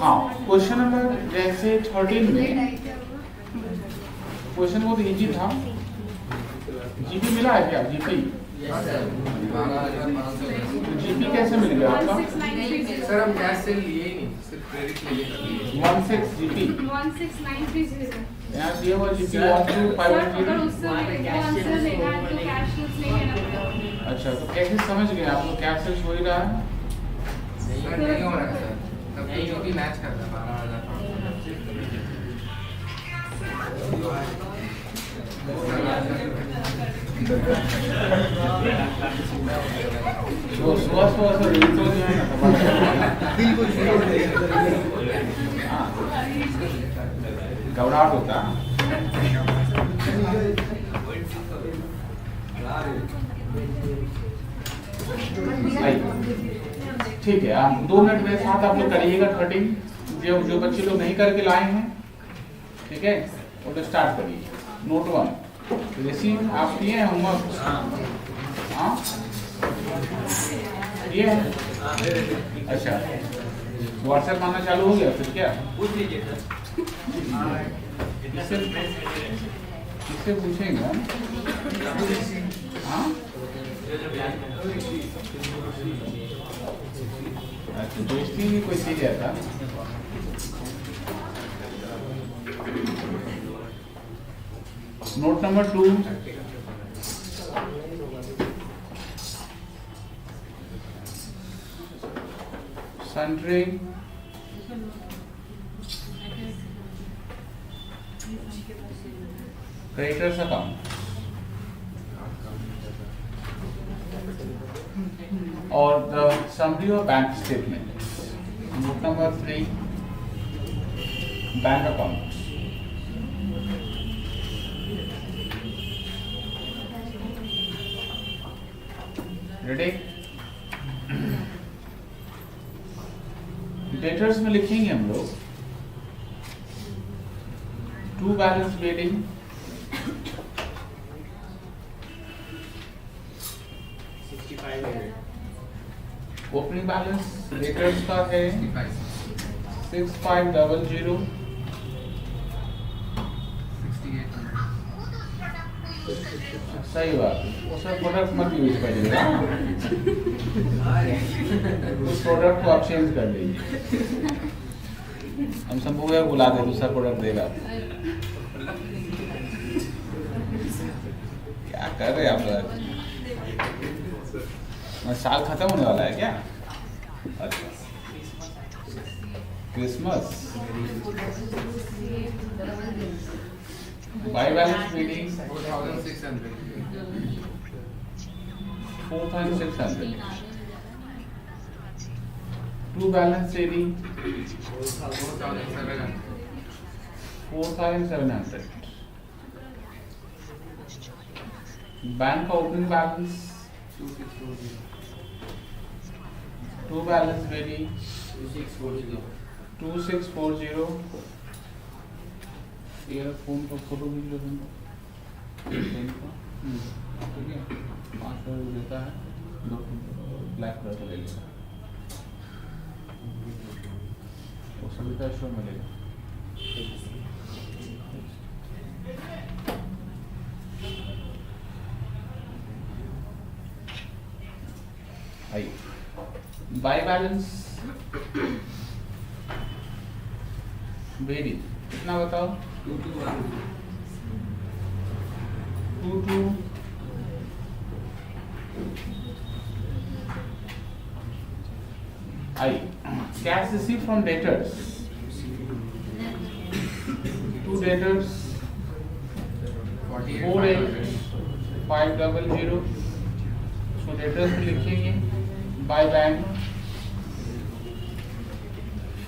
हाँ, question number जैसे 13 में क्वेश्चन बहुत इजी था। जीपी मिला है क्या? जीपी तो जीपी कैसे मिल गया आपका? सर हम कैश से लिए ही नहीं, सिर्फ क्रेडिट लिए 16 जीपी 16930 यहाँ दिया हुआ जीपी 12510। अच्छा, तो कैसे समझ गए आप लोग? कैश से हो ही रहा है? सर नहीं हो रहा है सर, तब तो जो भी मैच कर रहा है 12,000। वो सुबह से रील तो जो है ना घबराहट होता है। ठीक है, आप 2 मिनट मेरे साथ आप लोग करिएगा 13 जो बच्चे लोग नहीं करके लाए हैं। ठीक है, वो तो स्टार्ट करिए। नोट 1 रिसीव आप किए हैं होमवर्क? हाँ ये है। अच्छा, व्हाट्सएप आना चालू हो गया फिर क्या? पूछ लीजिए सर। किससे पूछेंगे हम? हाँ अच्छा, दोस्ती भी कोई चीज है था। Note number 2 sundry creditors account और the summary of bank statement. Note number 3 bank account. Ready? Debtors में लिखेंगे हम लोग to balance waiting, opening balance debtors का है 6500, सही बात है। वो सब प्रोडक्ट मत यूज करिएगा, उस प्रोडक्ट को आप चेंज कर लीजिए। हम शंभू भैया बुला दे, दूसरा प्रोडक्ट देगा। क्या कर रहे हैं आप लोग? साल खत्म होने वाला है क्या? अच्छा, Christmas by balance meeting 4,600, to balance saving 4,700, bank का opening balance to balance very 2640। ये फोन का फोटो भी लो ठीक है, 500 देता है, 2 ब्लैक कलर का ले लेगा, वो सभी का शो मिलेगा। आइए, बाय बैलेंस वेरी कितना बताओ? 22 I cash receive from debtors, 2 debtors 48,500। So debtors में लिखेंगे by bank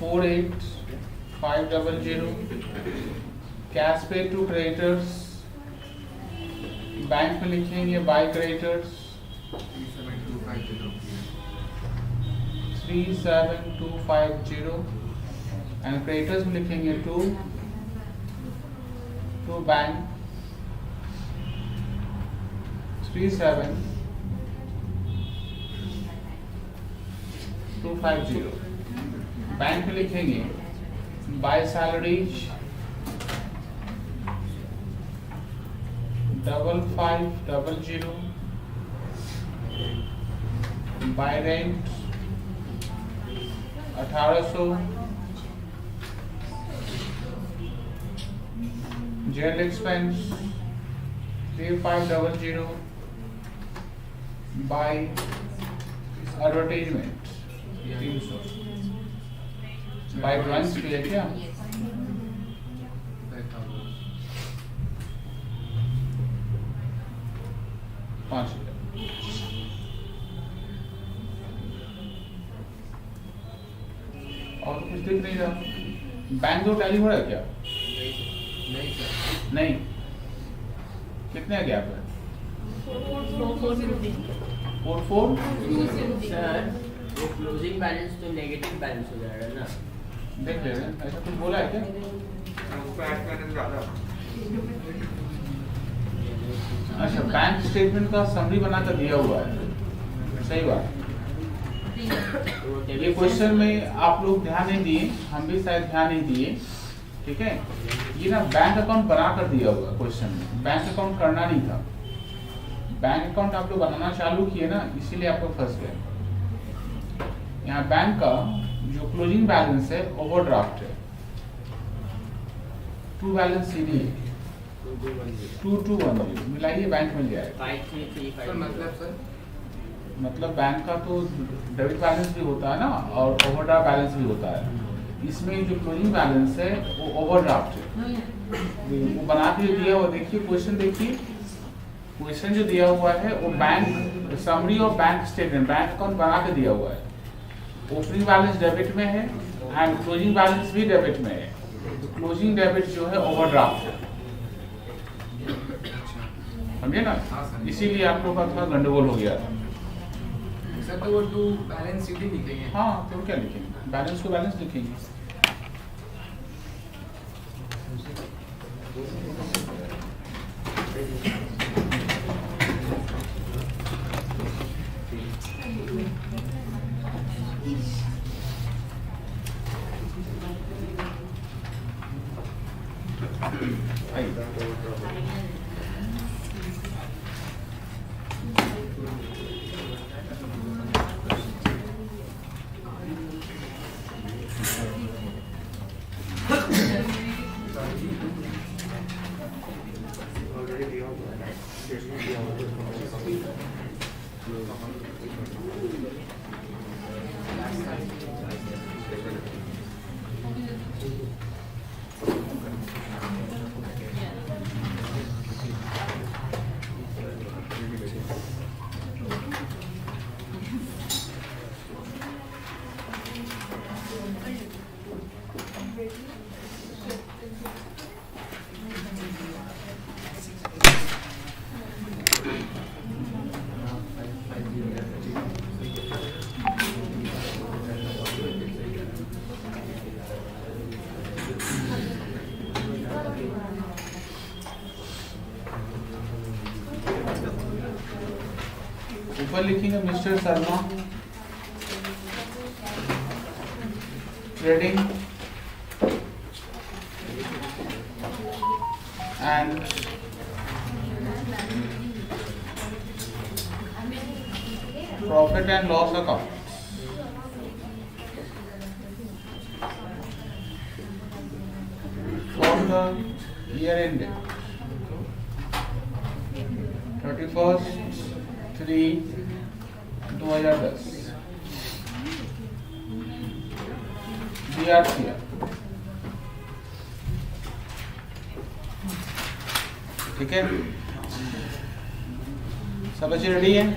48,500, cash pay to creditors, bank में लिखेंगे बाय क्रेडिटर्स 37250 एंड क्रेडिटर्स में लिखेंगे टू बैंक 37250। बैंक में लिखेंगे by salaries 5500, by rent 1800, general expense 3500, by advertisement 300, by drawings भी है क्या? 5000। और कुछ दिख नहीं रहा। बैंक जो टैली हो रहा है क्या? नहीं सर। नहीं। कितने गैप है? 44। सर वो क्लोजिंग बैलेंस तो नेगेटिव बैलेंस हो जाएगा ना। देख ले रहे हैं, ऐसा कुछ बोला है क्या? अच्छा, बैंक स्टेटमेंट का समरी बनाकर दिया हुआ है, सही बात। ये क्वेश्चन में आप लोग ध्यान नहीं दिए, हम भी शायद ध्यान नहीं दिए, ठीक है। ये ना बैंक अकाउंट बना कर दिया हुआ है क्वेश्चन में, बैंक अकाउंट करना नहीं था। बैंक अकाउंट आप लोग बनाना चालू किए ना, इसीलिए आप लोग फंस गए। यहाँ बैंक का जो क्लोजिंग बैलेंस है ओवरड्राफ्ट है, टू बैलेंस सीधी है 2210, मिलाइए बैंक मिल जाएगा। 5335 सर मतलब सर मतलब बैंक का तो डेबिट बैलेंस भी होता है ना, और ओवरड्राफ्ट बैलेंस भी होता है। इसमें जो क्लोजिंग बैलेंस है वो ओवरड्राफ्ट है, वो बना के दिया हुआ। देखिए क्वेश्चन, देखिए क्वेश्चन जो दिया हुआ है वो बैंक समरी और बैंक स्टेटमेंट, बैंक अकाउंट बना के दिया हुआ है। ओपनिंग बैलेंस डेबिट में है एंड क्लोजिंग बैलेंस भी डेबिट में है। तो क्लोजिंग डेबिट जो है ओवरड्राफ्ट है, समझे ना? हाँ सर। इसीलिए आप लोग का थोड़ा गंडगोल हो गया था। सर तो वो टू बैलेंस शीट ही लिखेंगे। हाँ, तो क्या लिखेंगे? बैलेंस को बैलेंस लिखेंगे। ऊपर लिखेंगे mister Sharma trading and profit and loss account for the year ended 31/3/2010 DRCR, ठीक है। सब बच्चे रेडी हैं?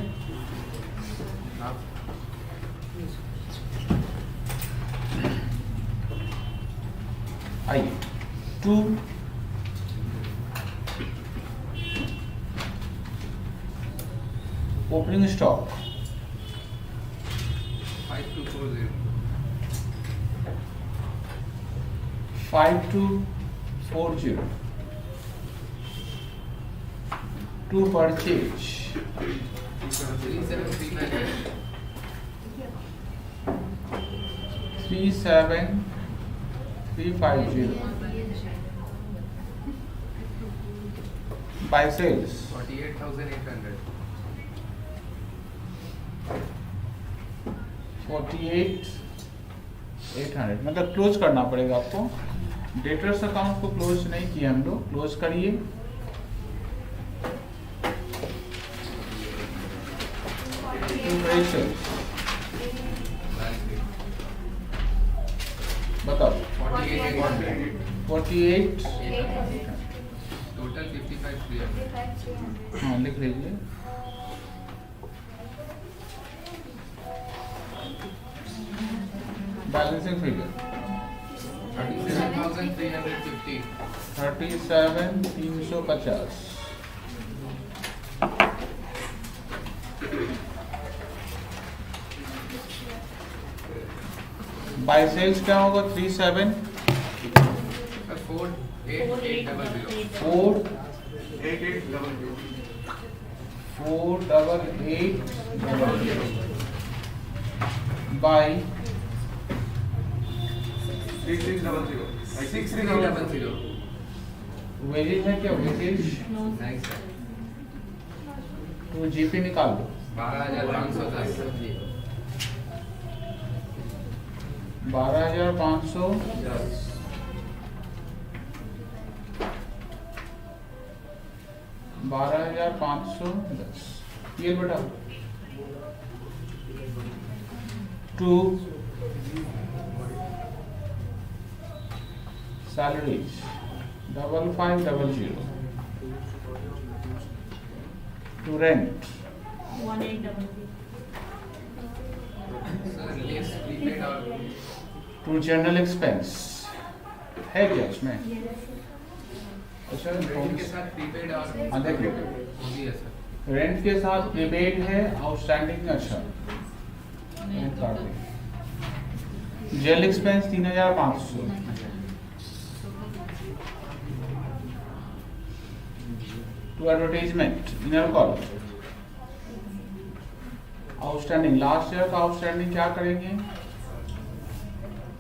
आइए, 2 opening stock 5240 5240 to purchase 3739 3739 350 by sales 48,800. 48,800 मतलब क्लोज करना पड़ेगा आपको। डेटर्स अकाउंट को क्लोज नहीं किया हम लोग, क्लोज करिए। बताओ 48 Total 55,300. हाँ लिख लीजिए। Balancing figure 37,350. 37,350 बाय सेल्स क्या होगा? 37 48,800. 4,800 बाय 6,300. वेजेज है क्या? Wages Nice, sir. तो जीपी निकाल दो। 12,510. 12,510 12,510 ये बेटा 2 salaries 5500 to rent Sir, lease prepaid or to general expense है क्या इसमें? अच्छा rent के साथ prepaid और हाँ, देख लो। वो भी है सर. रेंट के साथ प्रीपेड है, आउटस्टैंडिंग अच्छा रेंट काट दें। जेल expense 3,500 to advertisement inner column outstanding last year का आउटस्टैंडिंग क्या करेंगे?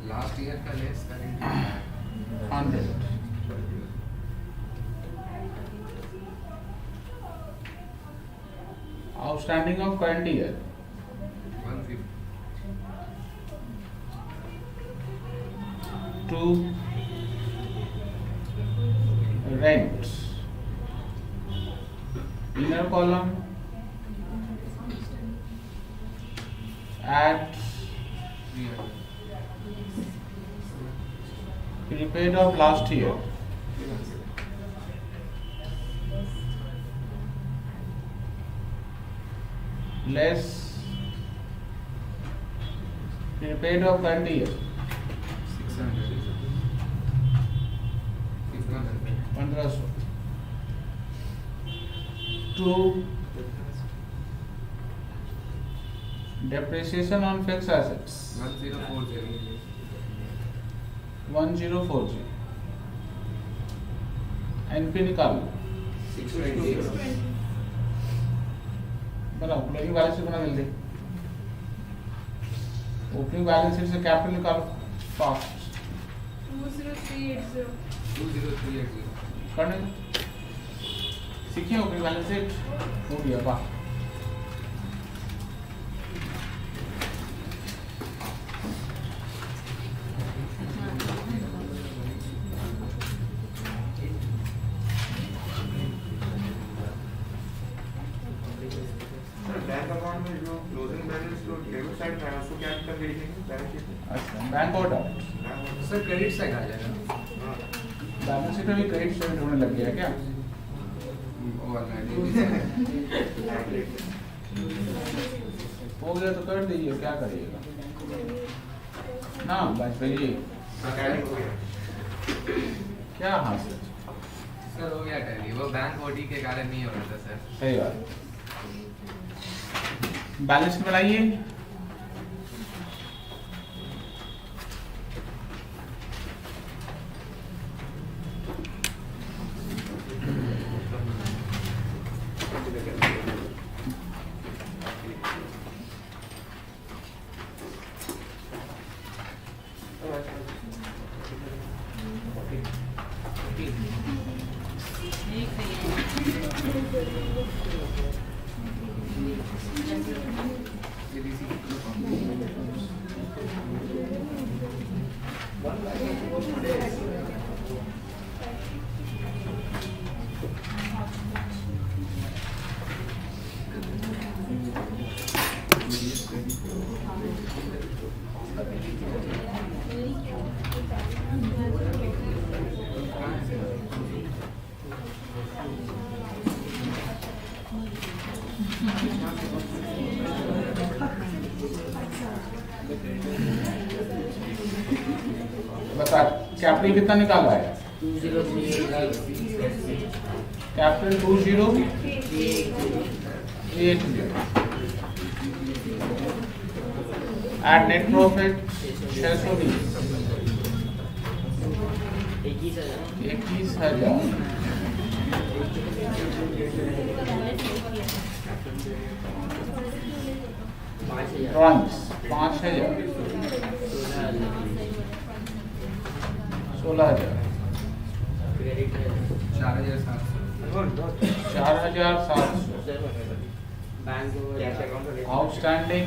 Last year का less current 100 outstanding of current year 150. to rent inner column at 300. prepaid of last year less prepaid of current year 600. 1500 to depreciation on fixed assets 1040. 1040 NP निकालो 620. बनाओ opening balance sheet बना जल्दी opening balance sheet से capital निकालो fast 20380 20380. करने दो सीखिए opening balance sheet हो गया वाह बैंक अकाउंट में जो क्लोजिंग बैलेंस जो डेबिट साइड था उसको क्या कर लिखेंगे बैलेंस शीट में? अच्छा bank order sir credit side आ जाएगा. बैलेंस शीट में भी क्रेडिट स्टेटमेंट होने लग गया है क्या वो वाला है. हो गया तो कर दीजिए क्या करिएगा ना बस भेजिए टैली हो गया। क्या हाँ सर सर हो गया टैली. वो बैंक ओडी के कारण नहीं हो रहा था सर. सही बात बैलेंस शीट बनाइए बता कैपिटल कितना निकाला है? 2038 capital 2080 at net profit 620 21,000 drawings 5,000 16,000 4,700 bank outstanding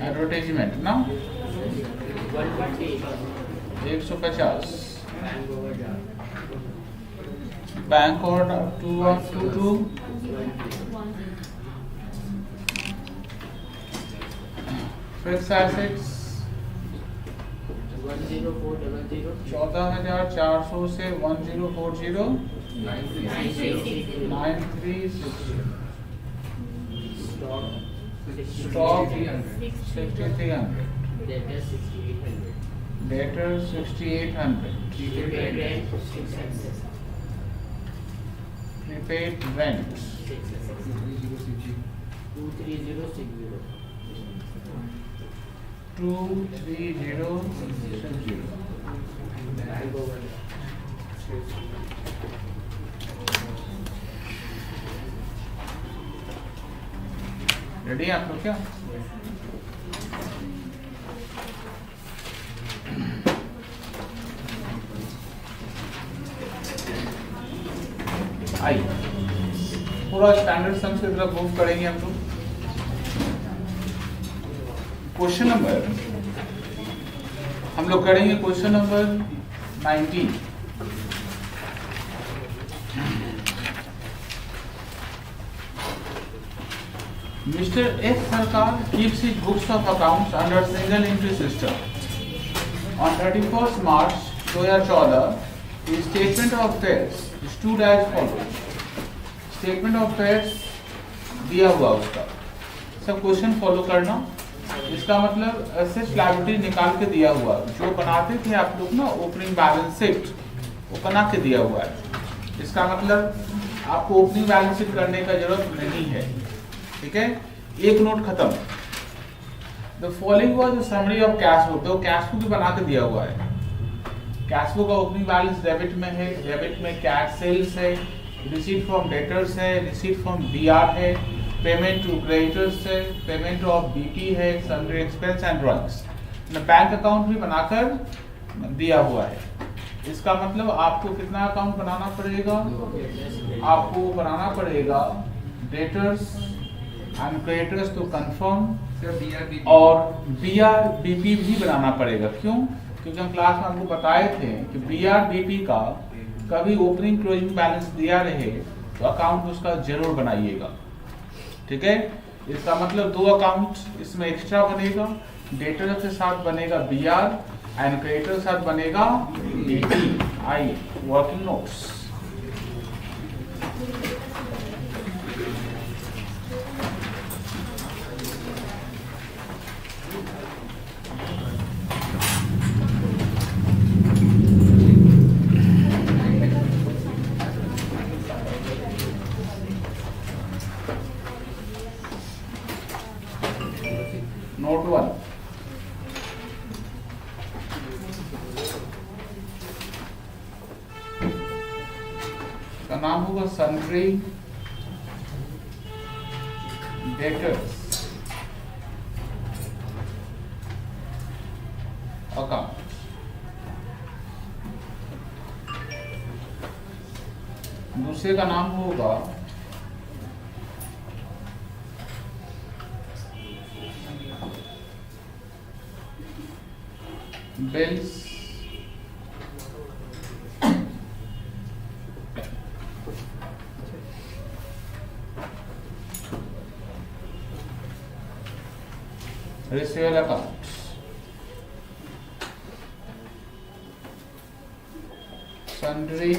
advertisement ना 150 बैंक ऑर्डर 222 फिक्स एसेट्स 14,400 से 1040 93 stock 6,300 debtor 6,800 prepaid rent 23060 ready है आप लोग क्या? आइए पूरा स्टैंडर्ड सम से तरफ मूव करेंगे हम लोग। क्वेश्चन नंबर हम लोग करेंगे question number 19। Mr. F. Sarkar keeps his books of accounts under single entry system. On 31st March 2014, his statement of affairs stood as follows. Statement of affairs दिया हुआ उसका, सब क्वेश्चन फॉलो करना। इसका मतलब एसेट्स लायबिलिटी निकाल के दिया हुआ, जो बनाते थे आप लोग ना ओपनिंग बैलेंस शीट, वो बना के दिया हुआ है। इसका मतलब आपको ओपनिंग बैलेंस शीट करने का जरूरत नहीं है, ठीक है। एक नोट खत्म। The following was the summary of cash flow, तो कैश फ्लो भी बना के दिया हुआ है। कैश फ्लो का ओपनिंग बैलेंस डेबिट में है, डेबिट में कैश सेल्स है, रिसीट फ्रॉम डेटर्स है, रिसीट फ्रॉम बीआर है, पेमेंट टू क्रेडिटर्स है, पेमेंट ऑफ बीपी है, sundry expense and drawings. Bank account भी बनाकर दिया हुआ है। इसका मतलब आपको कितना अकाउंट बनाना पड़ेगा? आपको बनाना पड़ेगा डेटर्स एंड क्रेडिटर्स तो कंफर्म, और बीआर बीपी भी बनाना पड़ेगा। क्यों? क्योंकि हम क्लास में आपको बताए थे कि बीआर बीपी का कभी ओपनिंग क्लोजिंग बैलेंस दिया रहे तो अकाउंट उसका जरूर बनाइएगा, ठीक है। इसका मतलब दो अकाउंट इसमें एक्स्ट्रा बनेगा, डेटर के साथ बनेगा बीआर एंड क्रेडिटर के साथ बनेगा BP. I working notes note 1, का नाम होगा सन्ड्री डेटर्स अकाउंट। दूसरे का नाम होगा bills receivable accounts, sundry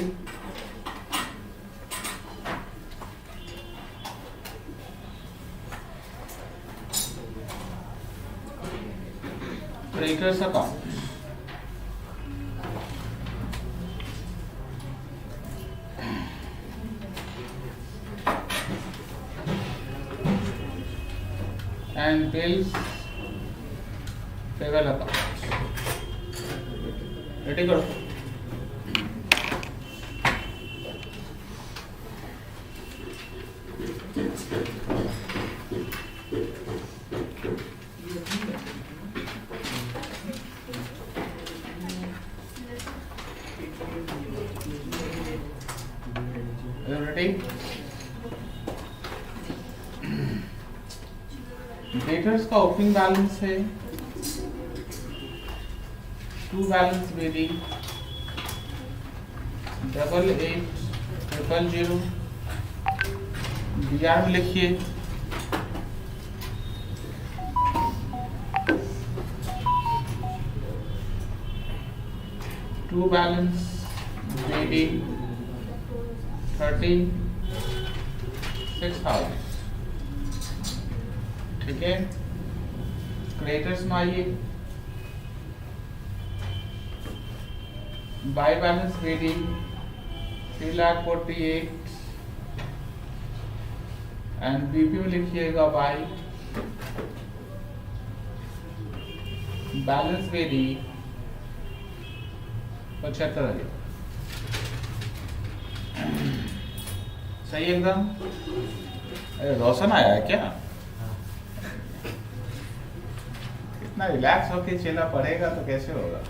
creditors accounts, and bills payable accounts. Ready करो. Ready? डेटर्स का ओपनिंग बैलेंस है 2 बैलेंस वेरी 880000 BR में लिखिए टू बैलेंस वेरी 36,000 ठीक है. क्रेडिटर्स में आइए by balance very 3,48,000 and BP में लिखिएगा बाय बैलेंस वेरी 75,000. सही एकदम. अरे रोशन आया है क्या? इतना रिलैक्स होके चलना पड़ेगा तो कैसे होगा.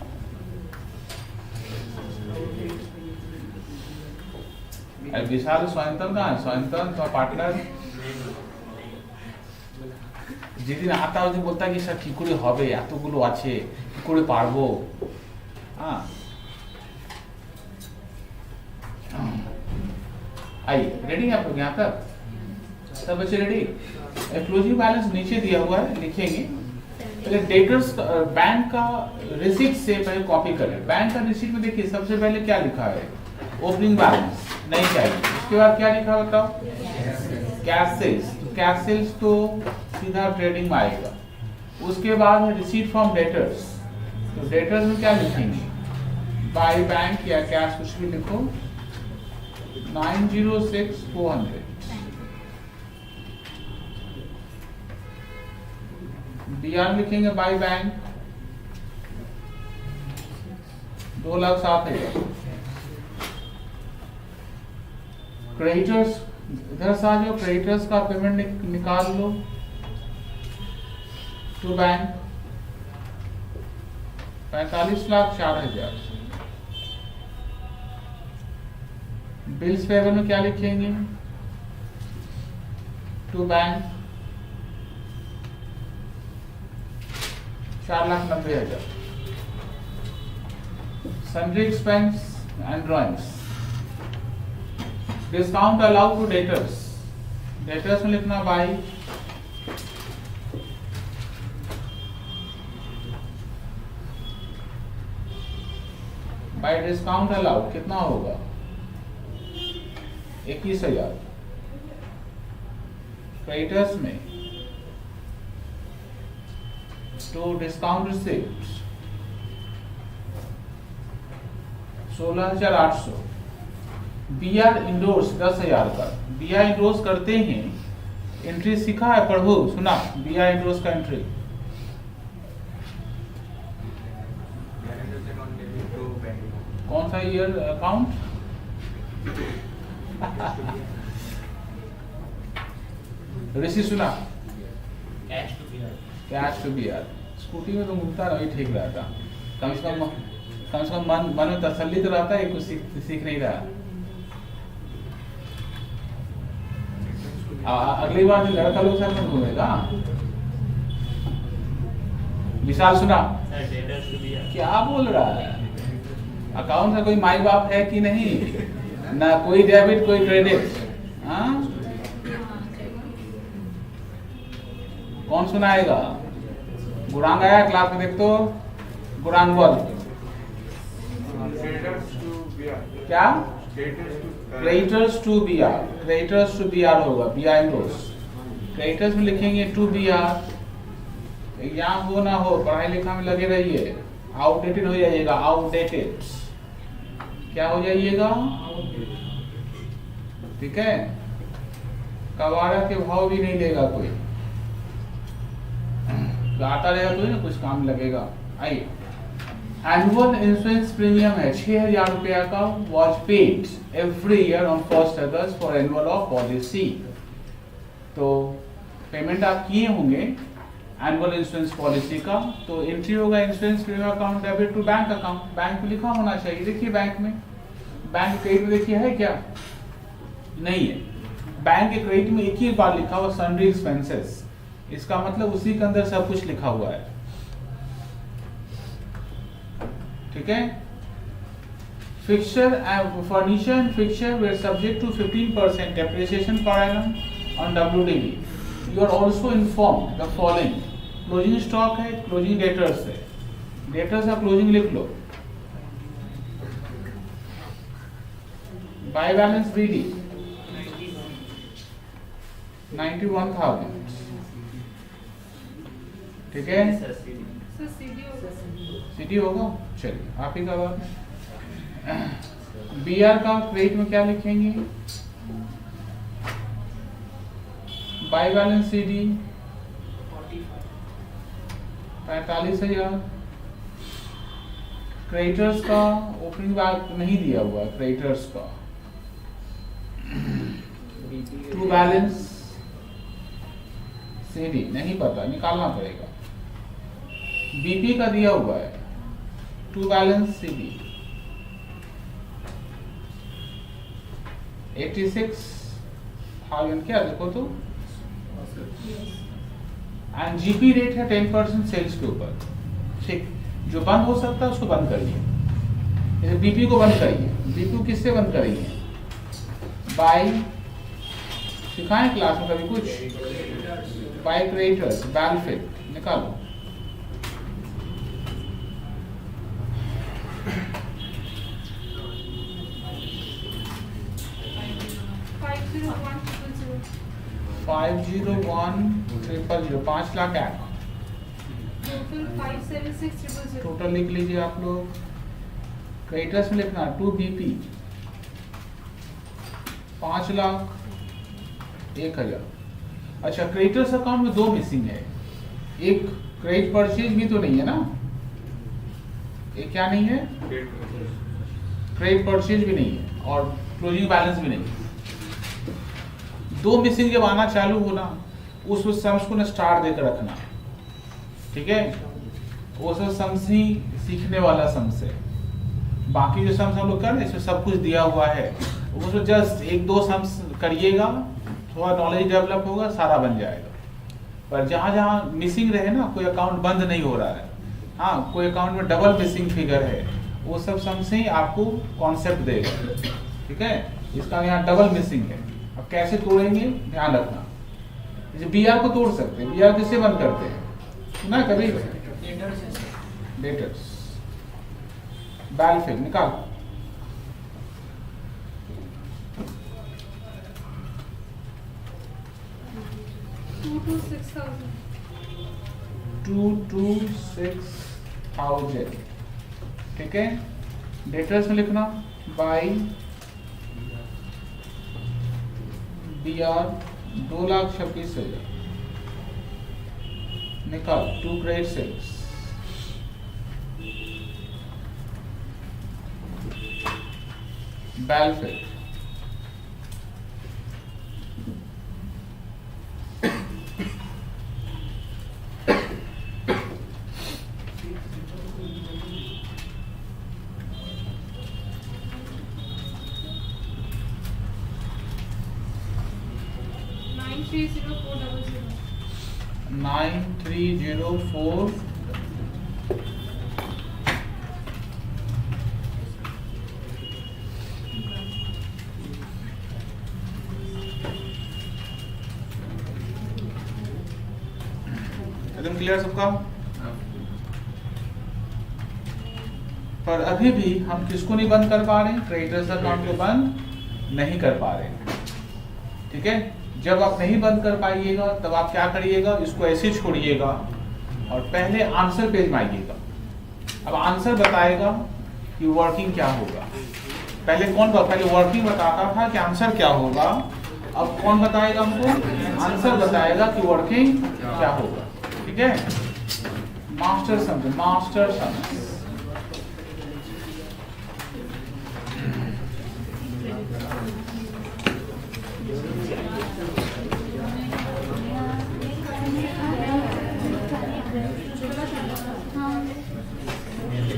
अरे विशाल स्वयंतन कहाँ है? स्वयंतन तो पार्टनर যেদিন আতা ওই বলতা কি স্যার কি করে হবে এতগুলো আছে কি করে পারবো. हाँ आइए रेडी है आप लोग यहाँ तक सब बच्चे रेडी. क्लोजिंग बैलेंस नीचे दिया हुआ है लिखेंगे. पहले डेटर्स बैंक का रिसीट से पहले कॉपी करें. बैंक का रिसीट में देखिए सबसे पहले क्या लिखा है ओपनिंग बैलेंस नहीं चाहिए. उसके बाद क्या लिखा बताओ कैश सेल्स. कैश सेल्स तो सीधा ट्रेडिंग में आएगा. उसके बाद है रिसीट फ्रॉम डेटर्स. तो डेटर्स में क्या लिखेंगे बाय बैंक या कैश कुछ भी लिखो 906,400. BR लिखेंगे बाय बैंक 2,07,000. क्रेडिटर्स इधर से आ जाओ. क्रेडिटर्स का पेमेंट निकाल लो टू बैंक 45,04,000. बिल्स पेबल में क्या लिखेंगे to bank 4,90,000. sundry expense and drawings. Discount allowed to debtors. Debtors में लिखना बाय डिस्काउंट अलाउड कितना होगा 21,000. क्रेडिटर्स में to discount receipt 16,800. BR endorse 10,000 का. BR इंडोर्स करते हैं एंट्री सीखा है प्रभु सुना. BR इंडोर्स का एंट्री कौन सा ईयर अकाउंट ऋषि सुना कैश टू BR. स्कूटी में तो मुक्ता नहीं ठीक रहता. कम से कम मन में तसल्ली तो रहता है कुछ सीख नहीं रहा. अगली बार लड़का लोग साथ में घूमेगा विशाल सुना Sir, debtors to be क्या बोल रहा है? अकाउंट का कोई माई बाप है कि नहीं? ना कोई डेबिट कोई क्रेडिट। हाँ, कौन सुनाएगा? गुरांग आया क्लास में, देख तो गुरांग बोल। Creditors to BR. क्या? Creditors to creditors to B R, creditors to B R होगा, बी आई क्लोज। क्रेडिटर्स में लिखेंगे टू बी आर। एग्जाम हो ना हो, पढ़ाई लिखा में लगे रहिए, आउटडेटेड हो जाइएगा, आउटडेटेड। क्या हो जाइएगा? ठीक है, कबाड़ा के भाव भी नहीं लेगा कोई, आता रहेगा तो ना कुछ काम लगेगा। आइए, एनुअल इंश्योरेंस प्रीमियम है 6,000 रुपया का, was paid every year on 1 August for annual of policy. तो पेमेंट आप किए होंगे एनुअल इंश्योरेंस पॉलिसी का, तो एंट्री होगा insurance premium account debit to bank account. Bank में लिखा होना चाहिए, देखिए बैंक में, बैंक क्रेडिट में देखिए है क्या? नहीं है। बैंक के क्रेडिट में एक ही बार लिखा हुआ सन्ड्री एक्सपेंसेस, इसका मतलब उसी के अंदर सब कुछ लिखा हुआ है। ठीक है, fixture furniture and fixture were subject to 15% depreciation पर annum on WDV। You are also inform the following. Closing stock है, क्लोजिंग डेटर्स है, डेटर्स का क्लोजिंग लिख लो। By balance BD 91,000। ठीक है, सर CD होगा। CD होगा, चलिए आप ही का बात। BR का क्रेडिट में क्या लिखेंगे? By balance CD 45,000। क्रेडिटर्स का ओपनिंग बैग नहीं दिया हुआ है, क्रेडिटर्स का टू बैलेंस CD नहीं पता, निकालना पड़ेगा। BP का दिया हुआ है टू बैलेंस CD 86,000, क्या देखो तो, एंड GP रेट है 10% सेल्स के ऊपर। ठीक, जो बंद हो सकता है उसको बंद करिए, जैसे BP को बंद करिए। BP किससे बंद करेंगे? बाय, सिखाएं क्लास में कभी कुछ? बाय क्रेडिटर्स, बैलफिट निकालो। Five 501,000, 5 लाख है। total 576,000। टोटल लिख लीजिए आप लोग। क्रेडिटर्स में लिखना टू BP 5,01,000। अच्छा, क्रेडिटर्स अकाउंट में दो मिसिंग है, एक क्रेडिट परचेज भी तो नहीं है ना, ये क्या नहीं है? क्रेडिट परचेज भी नहीं है और क्लोजिंग बैलेंस भी नहीं। दो मिसिंग जब आना चालू होना, उस सम्स को ना स्टार देकर रखना। ठीक है, वो सब सम्स ही सीखने वाला सम्स है। बाकी जो सम्स हम लोग कर रहे हैं इसमें सब कुछ दिया हुआ है, उसमें जस्ट एक दो सम्स करिएगा, थोड़ा नॉलेज डेवलप होगा, सारा बन जाएगा। पर जहाँ जहाँ मिसिंग रहे ना, कोई अकाउंट बंद नहीं हो रहा है, हाँ कोई अकाउंट में डबल मिसिंग फिगर है, वो सब सम्स ही आपको कॉन्सेप्ट देगा। ठीक है, इसका यहाँ डबल मिसिंग है, अब कैसे तोड़ेंगे ध्यान रखना। जैसे BR को तोड़ सकते हैं, BR किससे बंद करते हैं? सुना है कभी? डेटर्स। बैलफिट निकाल। टू 6,000। ठीक है, डेटर्स में लिखना बाय BR 2,26,000 निकाल। टू ग्रेड 6 बैलफिट। Nine three zero 930400 एकदम क्लियर सबका? पर अभी भी हम किसको नहीं बंद कर पा रहे? क्रेडिटर्स अकाउंट को बंद नहीं कर पा रहे। ठीक है, जब आप नहीं बंद कर पाइएगा तब आप क्या करिएगा, इसको ऐसे छोड़िएगा और पहले आंसर पेज में आइएगा। अब आंसर बताएगा कि वर्किंग क्या होगा। पहले वर्किंग बताता था कि आंसर क्या होगा, अब कौन बताएगा हमको? आंसर बताएगा कि वर्किंग क्या होगा। ठीक है, मास्टर सम्स।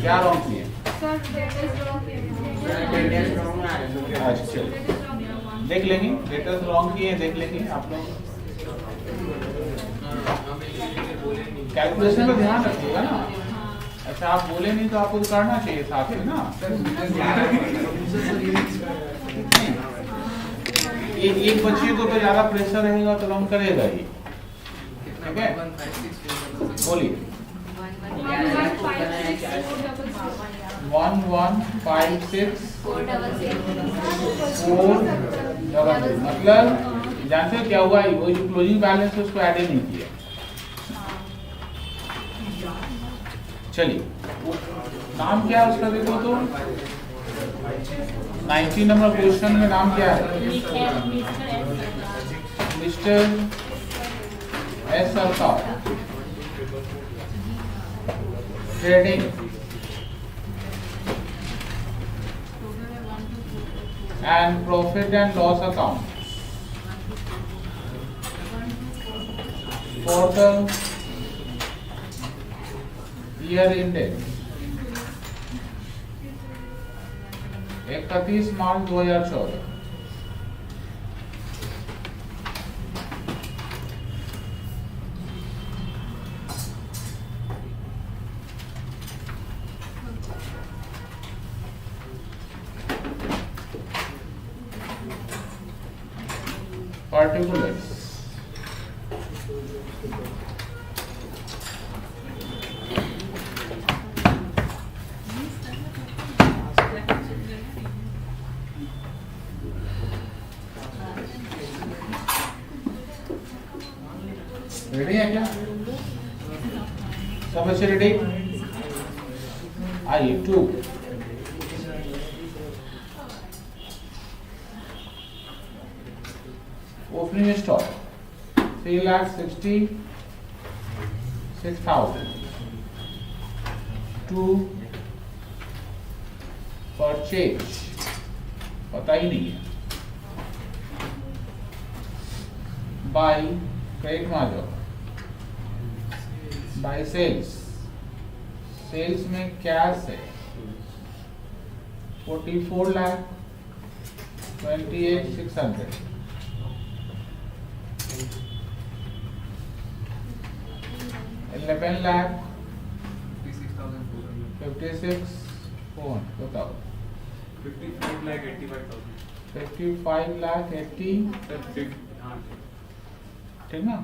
क्या रॉन्ग किए? Sir, that is wrong. अच्छा चलिए देख लेंगे, डेटा रॉन्ग किए हैं, देख लेंगे आप लोग। कैलकुलेशन में ध्यान रखिएगा ना। अच्छा आप बोले नहीं तो आपको करना चाहिए साथ में ना। एक बच्चे को तो ज्यादा प्रेशर रहेगा तो रॉन्ग करेगा ही। ठीक है, बोलिए। 1156 4 मतलब जानते हो क्या हुआ? वो जो क्लोजिंग बैलेंस है उसको ऐड ही नहीं किया। चलिए नाम क्या है उसका देखो तो। 19 नंबर क्वेश्चन में नाम क्या है? मिस्टर एस सरकार, trading and profit and loss account for the year ended 31 March 2014। particulars ready है क्या? सब अच्छे रेडी? आइए 2 opening stock 3,66,000 to purchase, पता ही नहीं है, by credit margin by sales में कैश है 44,28,600 11 lakh 56,400 बताओ 55 lakh 80 ठीक ना।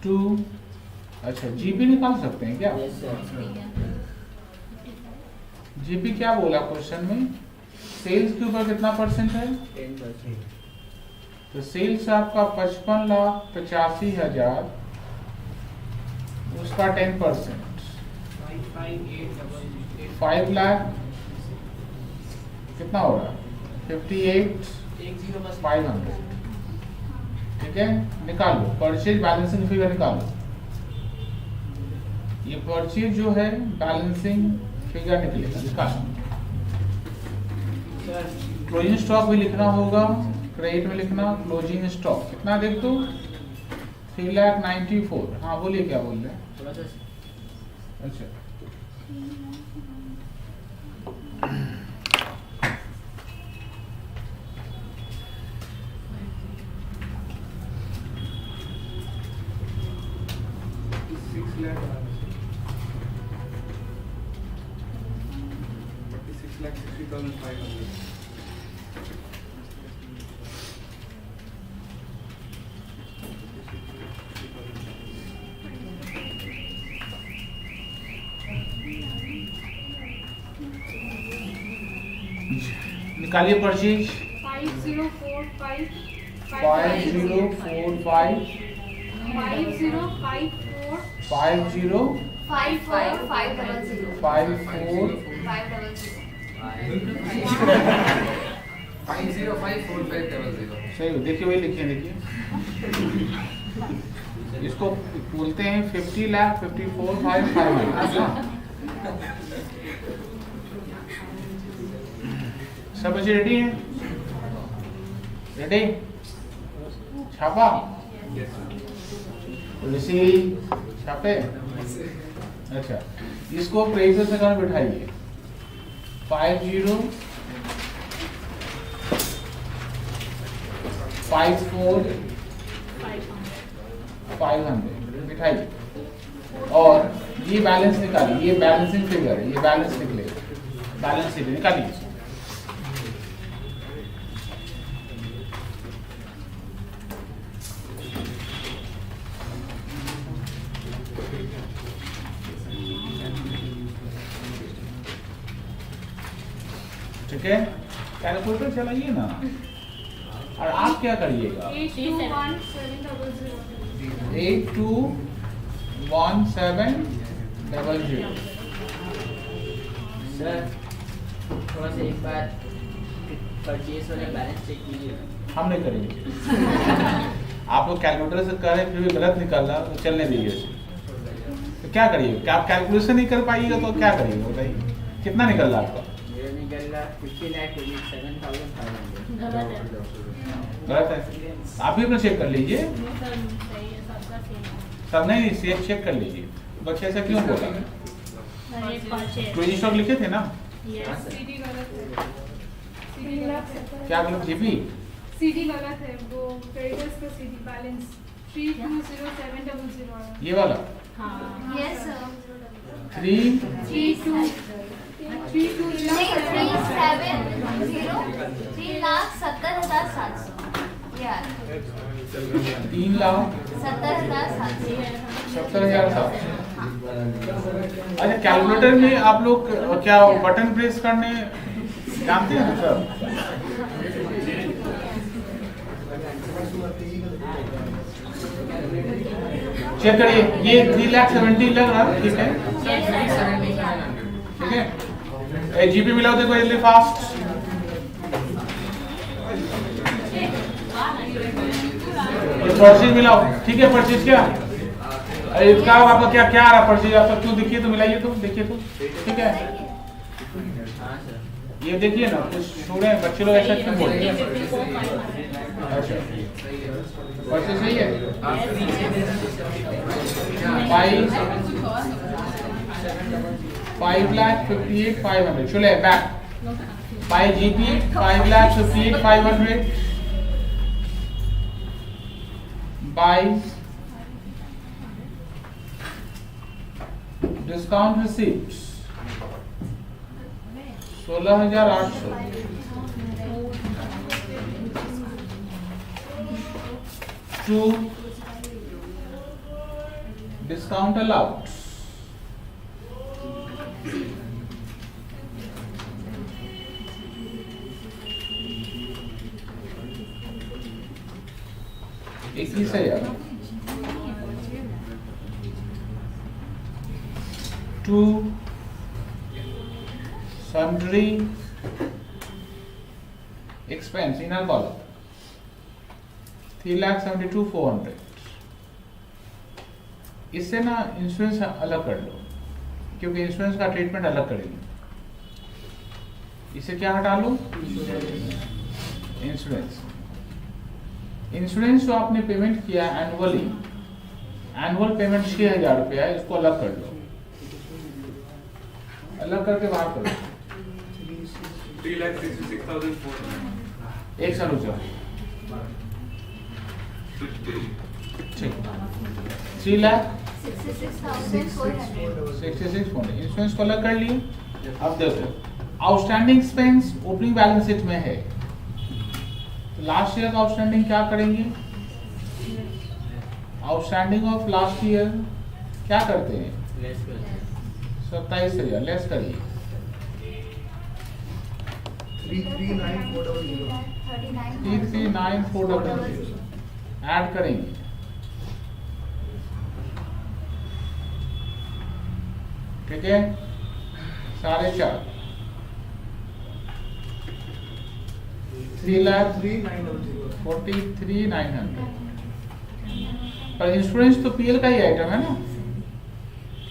2 अच्छा जीपी निकाल सकते हैं क्या? Yes, sir. जीपी क्या बोला क्वेश्चन में? सेल्स के ऊपर कितना परसेंट है? 10%. तो सेल्स आपका 55,85,000, उसका 10% 5 लाख कितना हो रहा? 58,500 ठीक है। निकाल लो परचेज बैलेंसिंग फिगर निकालो। ये परचेज जो है बैलेंसिंग फिगर निकलेगा, निकालो। क्लोजिंग स्टॉक भी लिखना होगा, क्रेडिट में लिखना क्लोजिंग स्टॉक कितना देख दो 3,94,000। हाँ बोलिए क्या बोल रहे हैं? थोड़ा सा अच्छा निकालिए परचेज 5045 5045 5054 50 54500 54 5054500 सही हो, देखिए वही लिखिए, देखिए इसको बोलते हैं 50,54,500। सब बच्चे रेडी हैं? रेडी? छापा रिसीव छापे। अच्छा, इसको क्रेडिट अकाउंट बिठाइए 50 54 500 बिठाइए और ये बैलेंस निकालिए, ये बैलेंसिंग फिगर है, ये बैलेंस निकले, बैलेंस शीट निकालिए। ठीक है, कैलकुलेटर चलाइए ना। और आप क्या करिएगा 821700 821700। सर थोड़ा सा एक बार परचेज वाला बैलेंस चेक कीजिए। हम नहीं करेंगे। आप लोग कैलकुलेटर से कर रहे फिर भी गलत निकल रहा तो चलने दीजिए इसे। तो क्या करिएगा, क्या आप कैलकुलेशन नहीं कर पाइएगा तो क्या करिएगा बताइए, कितना निकल रहा आपका? मेरा निकल रहा 50,87,500। गलत है, आप भी अपना चेक कर लीजिए। सब नहीं, चेक कर लीजिए। बच्चे ऐसा क्यों बोला? क्लोजिंग स्टॉक लिखे थे ना? सीडी गलत है, सीडी गलत है, क्या गलत? जीपी सीडी गलत है, वो क्रेडिटर्स का सीडी बैलेंस 320700 आया। ये वाला यस सर 3 नहीं 3,70,700 यार 3,70,700। 70,700 अच्छा, कैलकुलेटर में आप लोग क्या बटन प्रेस करने जानते हैं ना सर? चेक करिए, ये 3,70,000 लग रहा है, ठीक है? ठीक है, जीपी मिलाओ, देखो जल्दी फास्ट। परचेज मिलाओ, ठीक है? परचेज क्या इसका आपका क्या क्या आ रहा परचेज आपका? क्यों दिखिए तो, मिलाइए तो, देखिए तो, ठीक है? ये देखिए ना, कुछ छोड़े बच्चे लोग ऐसा क्यों बोल रहे हैं? अच्छा, परचेज सही है। 5,58,500 चले back by GP 5,58,500 by discount receipt 16,800 to discount allowed इक्कीस हजार to sundry expense in our column 3,72,400। इससे ना इंश्योरेंस अलग कर लो, क्योंकि इंश्योरेंस का ट्रीटमेंट अलग करेंगे। इसे क्या हटा लो? इंश्योरेंस। इंश्योरेंस जो आपने पेमेंट किया एनुअली, एनुअल पेमेंट 6,000 रुपया है, इसको अलग कर लो, अलग करके बाहर कर लो। 3,66,400 एक साल हो जाओ, ठीक 3,66,400 इंश्योरेंस को अलग कर लिए। अब देखो outstanding expense opening balance sheet में है, तो लास्ट ईयर का आउटस्टैंडिंग क्या करेंगे? आउटस्टैंडिंग ऑफ लास्ट ईयर क्या करते हैं? 27,000 लेस करिए 339,400 ऐड करेंगे। ठीक है, 4.5 3,43,900। पर इंश्योरेंस तो पीएल का ही आइटम है ना,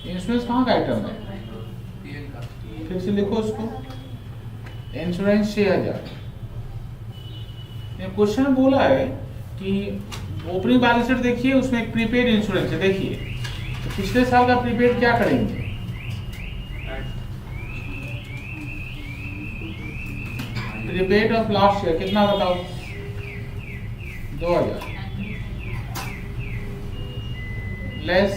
इंश्योरेंस कहाँ का आइटम है? पीएल का फिर से लिखो उसको, इंश्योरेंस 6,000। क्वेश्चन बोला है कि ओपनिंग बैलेंस शीट देखिए, उसमें एक प्रीपेड इंश्योरेंस है। देखिए तो पिछले साल का प्रीपेड क्या करेंगे? प्रीपेड ऑफ लास्ट ईयर कितना बताओ? 2,000 less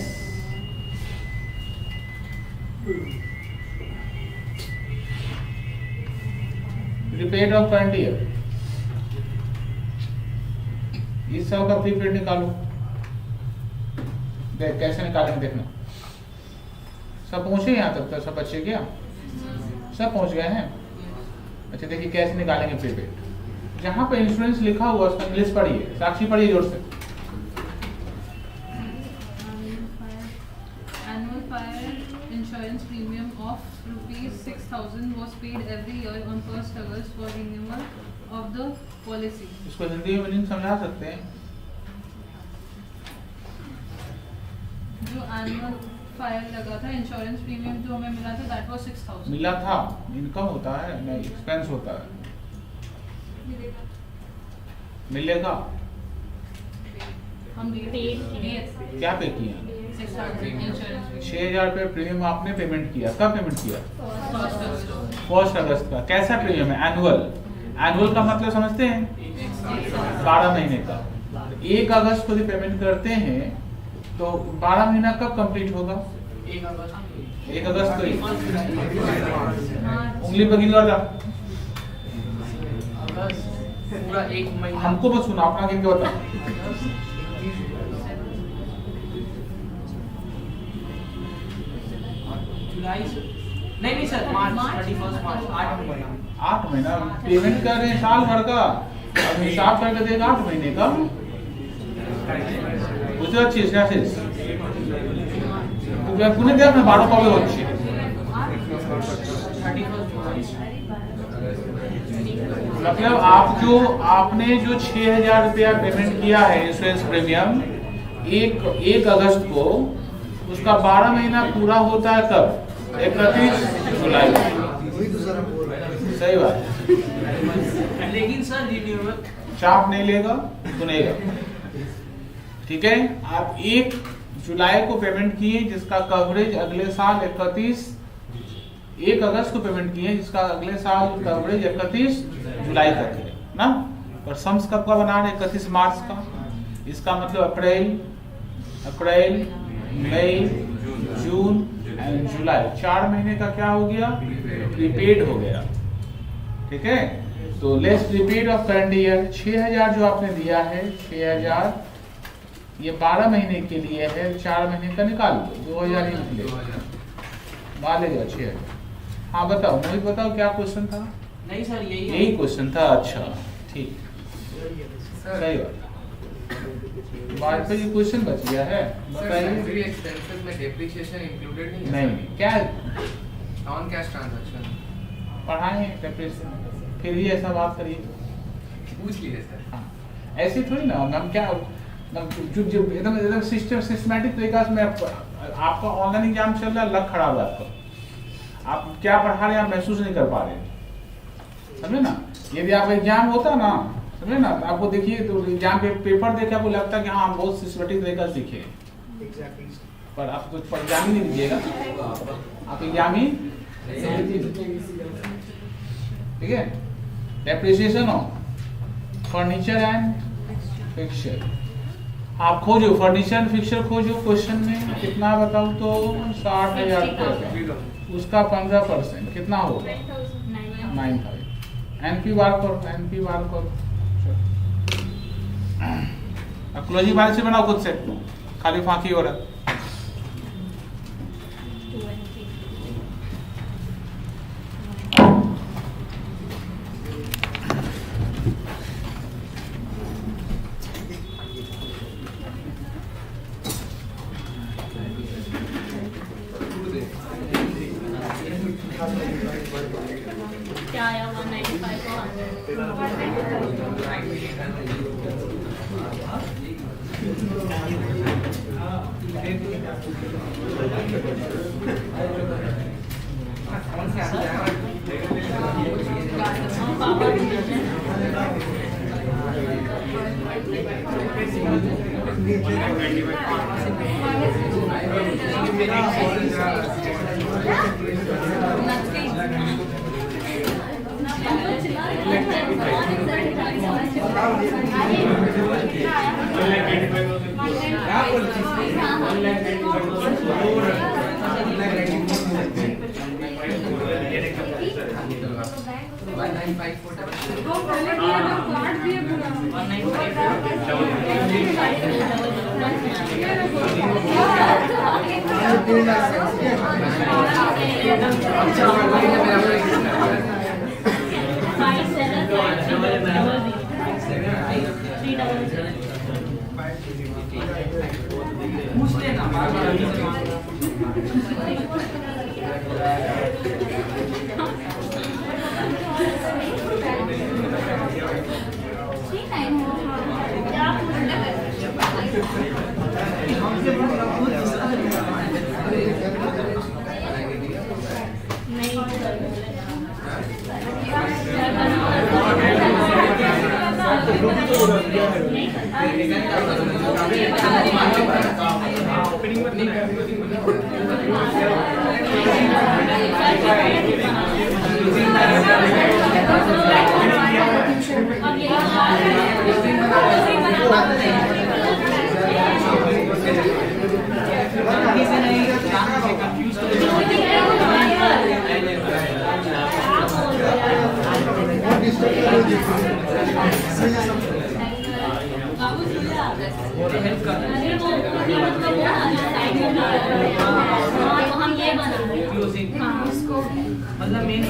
prepaid of current year. इस साल का प्रीपेड निकालो, देख कैसे निकालेंगे देखना। सब पहुंचे यहाँ तक? तो सब बच्चे क्या सब पहुंच गए हैं? अच्छा देखिए कैसे निकालेंगे प्रीपेड। जहां पर इंश्योरेंस लिखा हुआ उसका इंग्लिश पढ़िए, साक्षी पढ़िए जोर से। Annual fire insurance premium of ₹6,000 was paid every year on 1st August for renewal of the policy. इसको हिंदी में मीनिंग समझा सकते हैं? जो एनुअल फायर लगा था, इंश्योरेंस प्रीमियम जो हमें मिला था, दैट वाज 6,000। मिला था, इनकम होता है नहीं एक्सपेंस होता है। मिलेगा हम दिए क्या पे किया? 6,000 इंश्योरेंस 6,000 रुपये प्रीमियम आपने पेमेंट किया। कब पेमेंट किया? 1 अगस्त का। कैसा प्रीमियम है? एनुअल। एनुअल का मतलब समझते हैं? 12 महीने का। 1 अगस्त को यदि पेमेंट करते हैं तो 12 महीना कब कंप्लीट होगा? 1 अगस्त को ही। उंगली पर गिन लो जा। पूरा 1 महीना। हमको बस सुना, अपना गिन के बता। जुलाई से नहीं सर, मार्च 31 मार्च 8 महीना। 8 महीना पेमेंट कर रहे हैं साल भर का, अब हिसाब करके देगा 8 महीने का। বুঝতে পারছিস না শেষ? তুই গুনে দেখ না 12 কবে হচ্ছে। मतलब आपने जो 6,000 रुपया पेमेंट किया है इंश्योरेंस प्रीमियम 1 अगस्त को, उसका 12 महीना पूरा होता है कब? 31 जुलाई। सही बात। लेकिन सर रिन्यूअल चाप नहीं लेगा, सुनेगा। ठीक है, आप 1 जुलाई को पेमेंट किए जिसका कवरेज अगले साल 1 अगस्त को पेमेंट किए जिसका अगले साल कवरेज 31 जुलाई तक है ना। और सम्स कब का बना रहे? 31 मार्च का। इसका मतलब अप्रैल, मई, जून एंड जुलाई, 4 महीने का क्या हो गया? प्रीपेड हो गया। ठीक है, तो less prepaid of current year 6,000 जो आपने दिया है, 6,000 ये 12 महीने के लिए है, 4 महीने का निकाल लो, 2,000 ही निकलेगा। मान ले जाओ 6,000। हाँ बताओ मोहित, बताओ क्या क्वेश्चन था? नहीं सर यही क्वेश्चन था। अच्छा ठीक, सही बात। बाद पे ये क्वेश्चन बच गया है, बताइए। एक्सपेंसेस में डेप्रिसिएशन इंक्लूडेड नहीं है? नहीं क्या नॉन कैश ट्रांजैक्शन पढ़ाए डेप्रिसिएशन, फिर भी ऐसा बात करिए। पूछ लीजिए सर। हाँ, ऐसे थोड़ी ना हम क्या जो एकदम सिस्टमैटिक तरीका से आपका ऑनलाइन एग्जाम चल रहा है, लग खड़ा हुआ आपका, आप क्या पढ़ा रहे हैं आप महसूस नहीं कर पा रहे, समझे ना। यदि आप एग्जाम होता ना, समझे ना, तो आपको देखिए तो एग्जाम पे पेपर देखे आपको लगता है कि हाँ बहुत सिस्टमैटिक तरीका से सीखे, पर आप तो एग्जाम ही नहीं दीजिएगा, आप एग्जाम ही ठीक है। Depreciation of furniture and fixture, आप खोजो फर्नीचर एंड फिक्सचर खोजो, क्वेश्चन में कितना बताओ तो 60,000 रुपये, उसका 15% कितना होगा? 9,000। एनपी बार करो, एनपी बार करो, क्लोजिंग बैलेंस बनाओ खुद से, खाली फांकी हो रहा है। क्या आया 195 को 100। कौन से आते हैं हम ये बना मतलब मेन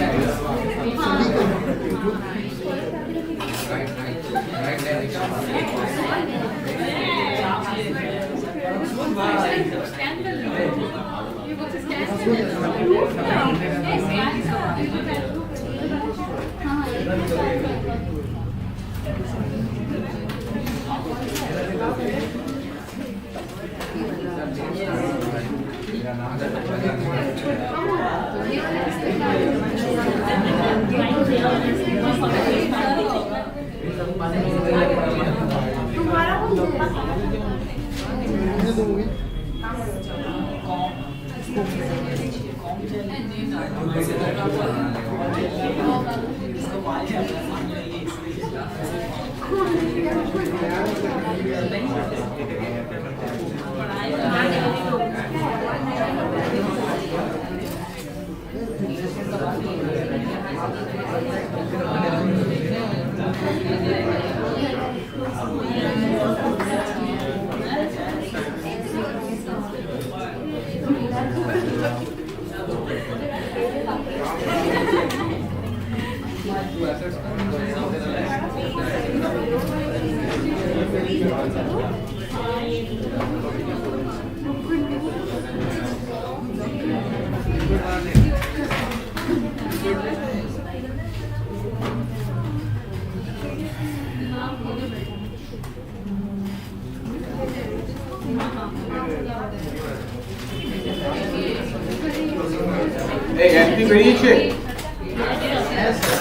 एंट्री बेरिए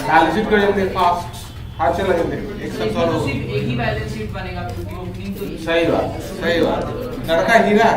बैलेंस शीट कर जल्दी फास्ट हाथ चला जल्दी एक साथ सॉल्व हो सिर्फ एक ही बैलेंस शीट बनेगा क्योंकि ओपनिंग तो सही बात लड़का हीरा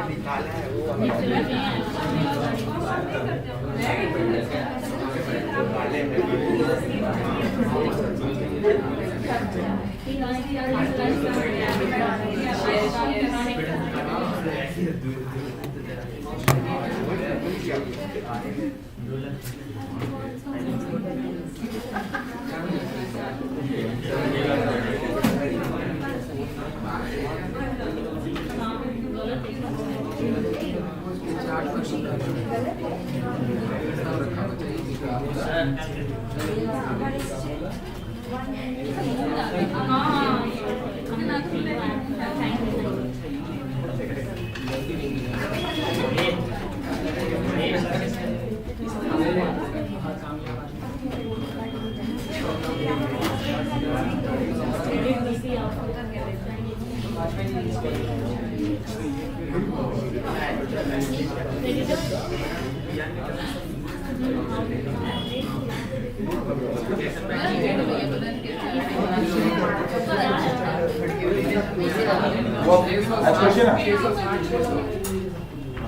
निकाला है वो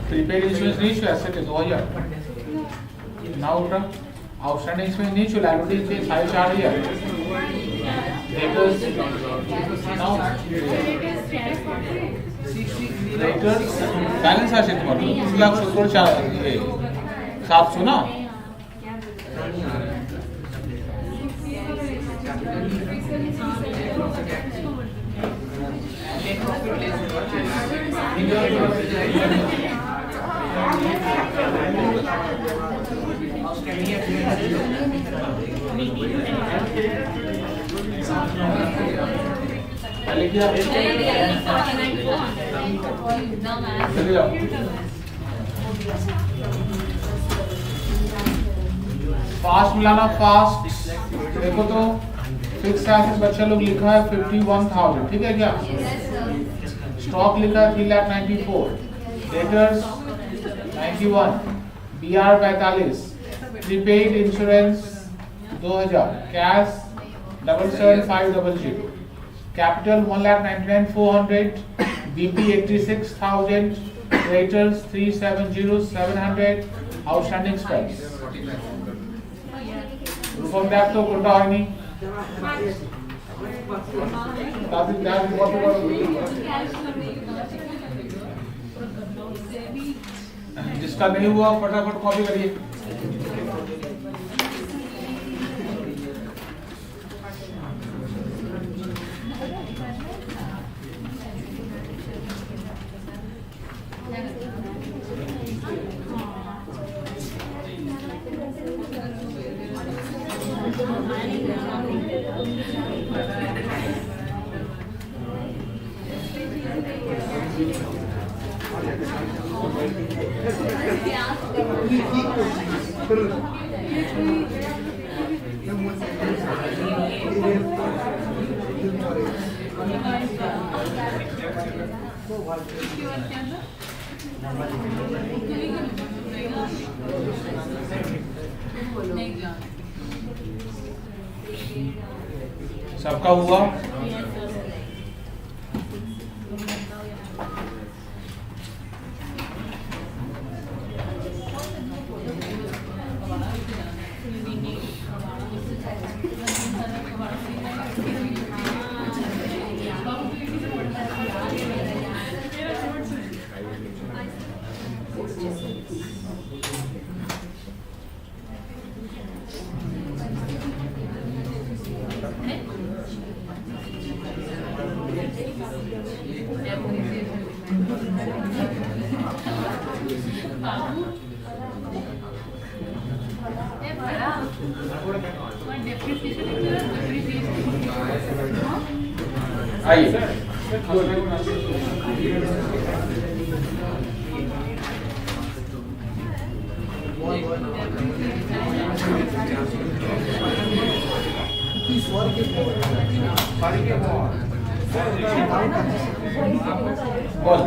प्रीपेड इंश्योरेंस नहीं छू एसेट है 2000 ना उल्टा आउटस्टैंडिंग इसमें नहीं छू लायबिलिटी पे 4.5 डेटर्स बैलेंस আছে তোমার 2,70,700 না फास्ट मिलाना फास्ट देखो तो फिक्स एसेट बच्चा लोग लिखा है 51,000 ठीक है क्या स्टॉक लिखा है 3,94,000 debtors 91 BR 45 prepaid insurance 2000 cash 77500 capital 1,99,400 BP 86,000 creditors 370,700 outstanding Spence proof of that तो कोटा है नहीं ताकि दैट जिसका नहीं हुआ फटाफट कॉपी करिए सबका हुआ आइए बोल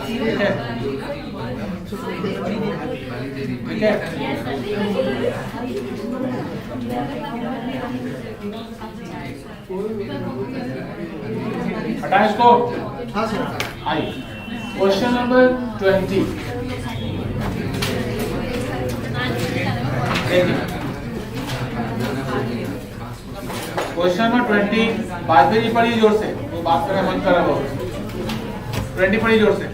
ठीक है ठीक है हटाएं इसको। हाँ सर। आइए क्वेश्चन नंबर 20। क्वेश्चन नंबर 20 बात भी पढ़िए जोर से, वो बात करना बंद करा वो। 20 पढ़िए जोर से।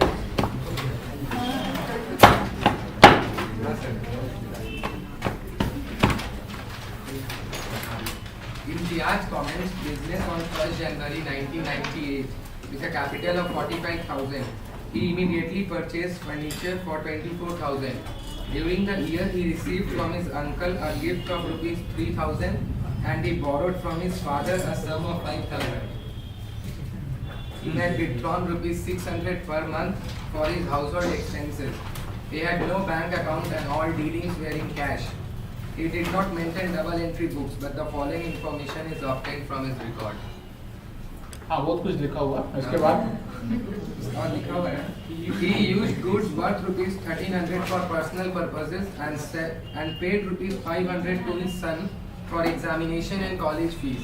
Imtiaz commenced business on 1st January 1998 with a capital of 45,000. He immediately purchased furniture for 24,000. During the year, he received from his uncle a gift of rupees 3,000 and he borrowed from his father a sum of 5,000. He had withdrawn rupees 600 per month for his household expenses. He had no bank account and all dealings were in cash. He did not maintain double entry books, but the following information is obtained from his record. हाँ बहुत कुछ लिखा हुआ इसके बाद। और लिखा हुआ है, he used goods worth rupees 1,300 for personal purposes and paid rupees 500 to his son for examination and college fees.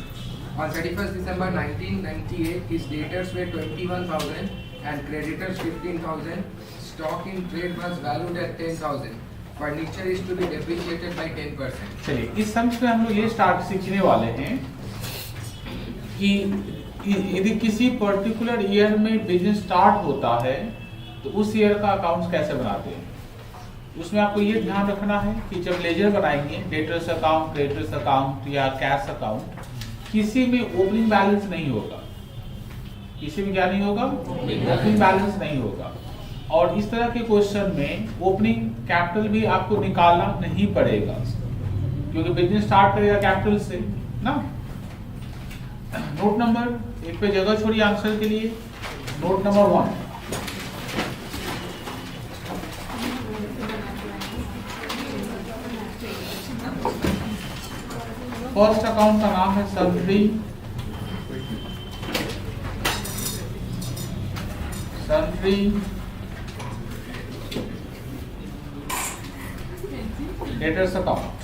On 31st December 1998, his debtors were 21,000 and creditors 15,000. Stock in trade was valued at 10,000. Furniture is to be depreciated by 10%. चलिए इस sums में हम लोग ये start सीखने वाले हैं कि यदि किसी पर्टिकुलर ईयर में बिजनेस स्टार्ट होता है तो उस ईयर का अकाउंट्स कैसे बनाते हैं। उसमें आपको ये ध्यान रखना है कि जब लेजर बनाएंगे, डेटर्स अकाउंट, क्रेडिटर्स अकाउंट या कैश अकाउंट, किसी में ओपनिंग बैलेंस नहीं होगा। किसी में क्या नहीं होगा? ओपनिंग बैलेंस नहीं होगा। और इस तरह के क्वेश्चन में ओपनिंग कैपिटल भी आपको निकालना नहीं पड़ेगा, क्योंकि बिजनेस स्टार्ट करेगा कैपिटल से ना। नोट नंबर 1 पे जगह छोड़िए आंसर के लिए। नोट नंबर 1, फर्स्ट अकाउंट का नाम है सन्ड्री। Debtors account.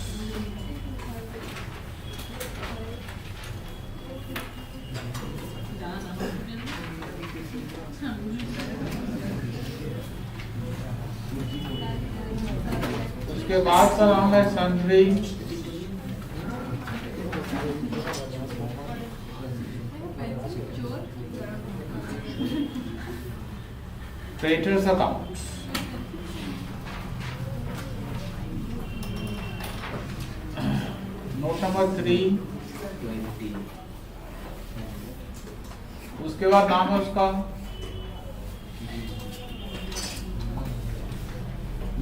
उसके बाद का नाम है sundry creditors account. Note number 3, उसके बाद नाम है उसका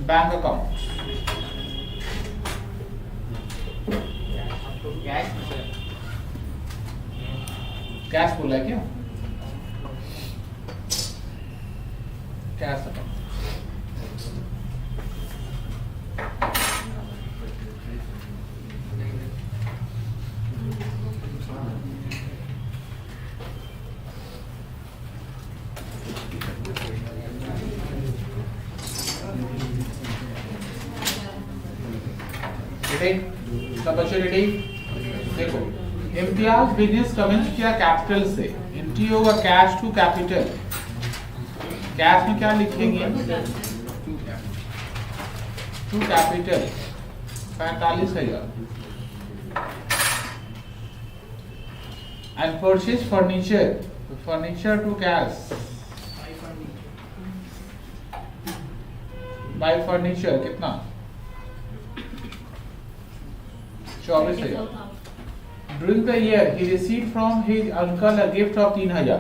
बैंक अकाउंट। कैश बोला है क्या? Cash account. सब बच्चे रेडी? देखो, इम्तियाज बिजनेस कमेंस किया कैपिटल से। एंट्री होगा कैश टू कैपिटल। कैश में क्या लिखेंगे? To capital 45,000। And purchase furniture, furniture to cash by furniture कितना? 24,000। During the year, he received from his uncle a gift of 3,000.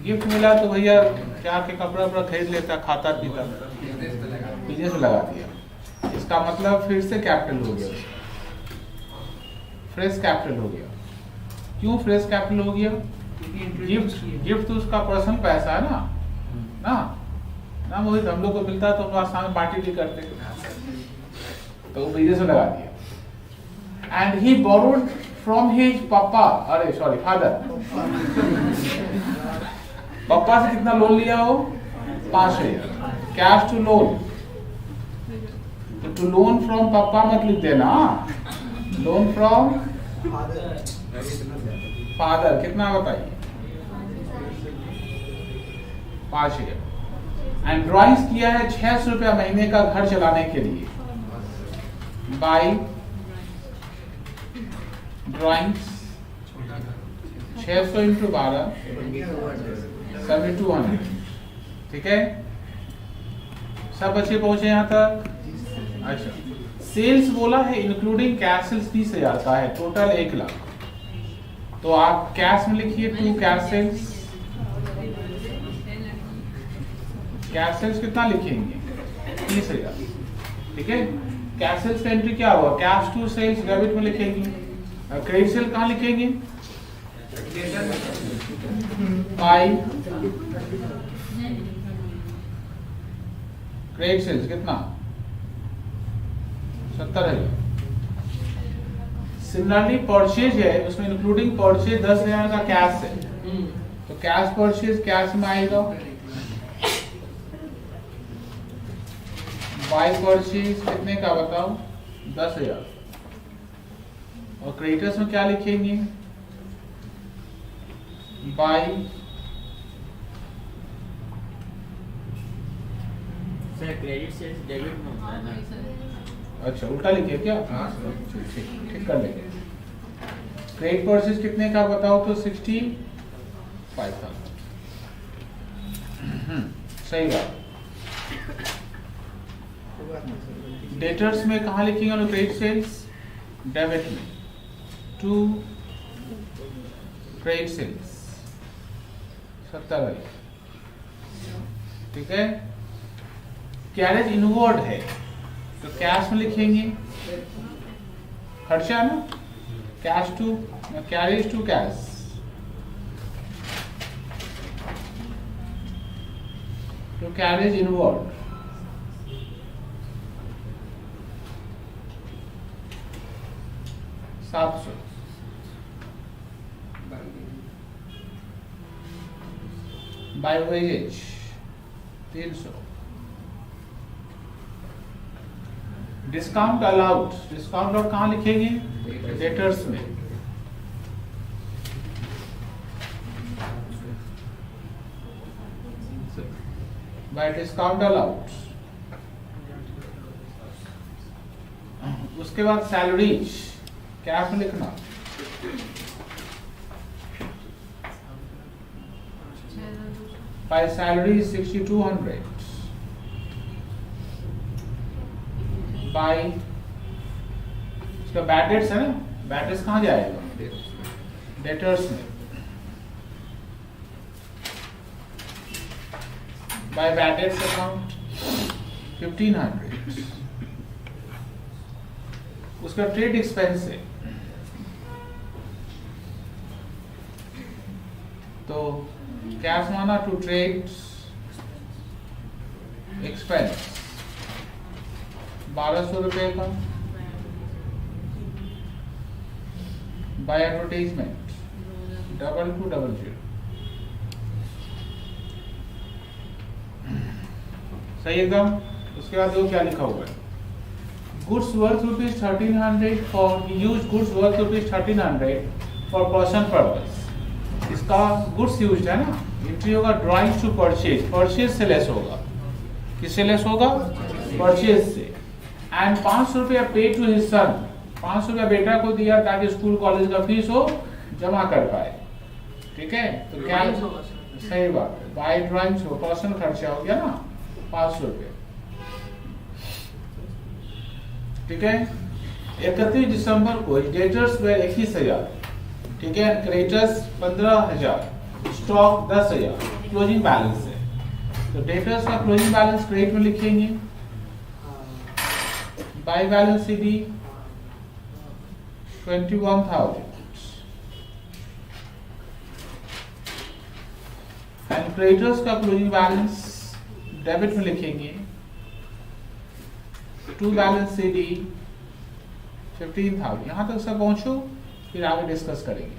Gift मिला तो भैया क्या के कपड़ा वपड़ा खरीद लेता, खाता पीता, बिजनेस में लगा दिया। इसका मतलब फिर से कैपिटल हो गया, फ्रेश कैपिटल हो गया। क्यों फ्रेश कैपिटल हो गया? गिफ्ट तो उसका पर्सनल पैसा है ना ना मोहित, हम लोग को मिलता तो हम सामने पार्टी भी करते, तो वो बिजनेस में लगा दिया। And he borrowed from his father. पापा से कितना लोन लिया हो? 5,000। Cash to loan. तो टू लोन फ्रॉम पापा मत लिख देना, लोन फ्रॉम फादर। कितना बताइए? 5000 एंड ड्राइंग्स किया है 600 रुपया महीने का घर चलाने के लिए बाय ड्राइंग्स 600 इंटू 12 7200। ठीक है, सब बच्चे पहुंचे यहाँ तक। अच्छा, सेल्स बोला है इंक्लूडिंग कैश सेल्स 30,000 का है, टोटल 1 लाख। तो आप कैश में लिखिए 2 कैश सेल्स। कैश सेल्स कितना लिखेंगे 30,000। ठीक है, कैश सेल्स का एंट्री क्या हुआ, कैश टू सेल्स डेबिट में लिखेंगे। क्रेडिट सेल कहाँ लिखेंगे, बाय क्रेडिट सेल्स कितना 70,000। सिमिलरली परचेज है, उसमें इंक्लूडिंग परचेज 10,000 का कैश है, तो कैश परचेज कैश में आएगा। बाय परचेज कितने का बताओ 10,000। और क्रेडिटर्स में क्या लिखेंगे, by sir credit sales debit में होता है ना। अच्छा उल्टा लिखिए क्या, ठीक कर लेंगे। क्रेडिट परचेज कितने का बताओ तो 65,000। सही बात। डेटर्स में कहाँ लिखेंगे क्रेडिट सेल्स डेबिट में, टू क्रेडिट सेल्स 70,000। ठीक है, कैरेज इनवर्ड है तो कैश में लिखेंगे, खर्चा ना, cash to carriage to cash. तो carriage inward 700। By wages 300। Discount allowed, discount allowed कहाँ लिखेंगे डेटर्स में, बाय डिस्काउंट अलाउड। उसके बाद सैलरीज कैश में लिखना, बाय सैलरी 6200। बाय उसका बैड डेट्स है ना, बैड डेट्स कहाँ जाएगा डेटर्स में, बाय बैड डेट्स अकाउंट 1500। उसका ट्रेड एक्सपेंस है तो कैश माना टू ट्रेड एक्सपेंस 1200 रुपए का, बाय एडवर्टाइजमेंट 2200। सही एकदम। उसके बाद वो क्या लिखा हुआ है, goods worth ₹1300 for use, goods worth ₹1300 for person purpose. इसका गुड्स यूज है ना, एंट्री होगा ड्राइंग्स टू परचेज, परचेज से लेस होगा, किससे लेस होगा परचेज से। एंड 500 रुपया पे टू हिज सन, 500 रुपया बेटा को दिया ताकि स्कूल कॉलेज का फीस हो जमा कर पाए। ठीक है, तो क्या सही बात है, बाय ड्राइंग्स हो पर्सन खर्चा हो गया ना 500 रुपये। ठीक है, 31 दिसंबर को डेटर्स वे 21,000। ठीक है, क्रेडिटर्स 15,000, स्टॉक 10,000, क्लोजिंग बैलेंस है। तो डेटर्स का क्लोजिंग बैलेंस क्रेडिट में लिखेंगे, by balance CD 21,000 and creditors का क्लोजिंग बैलेंस डेबिट में लिखेंगे, टू बैलेंस सीडी 15,000। यहां तक सब पहुंचो, फिर आगे डिस्कस करेंगे।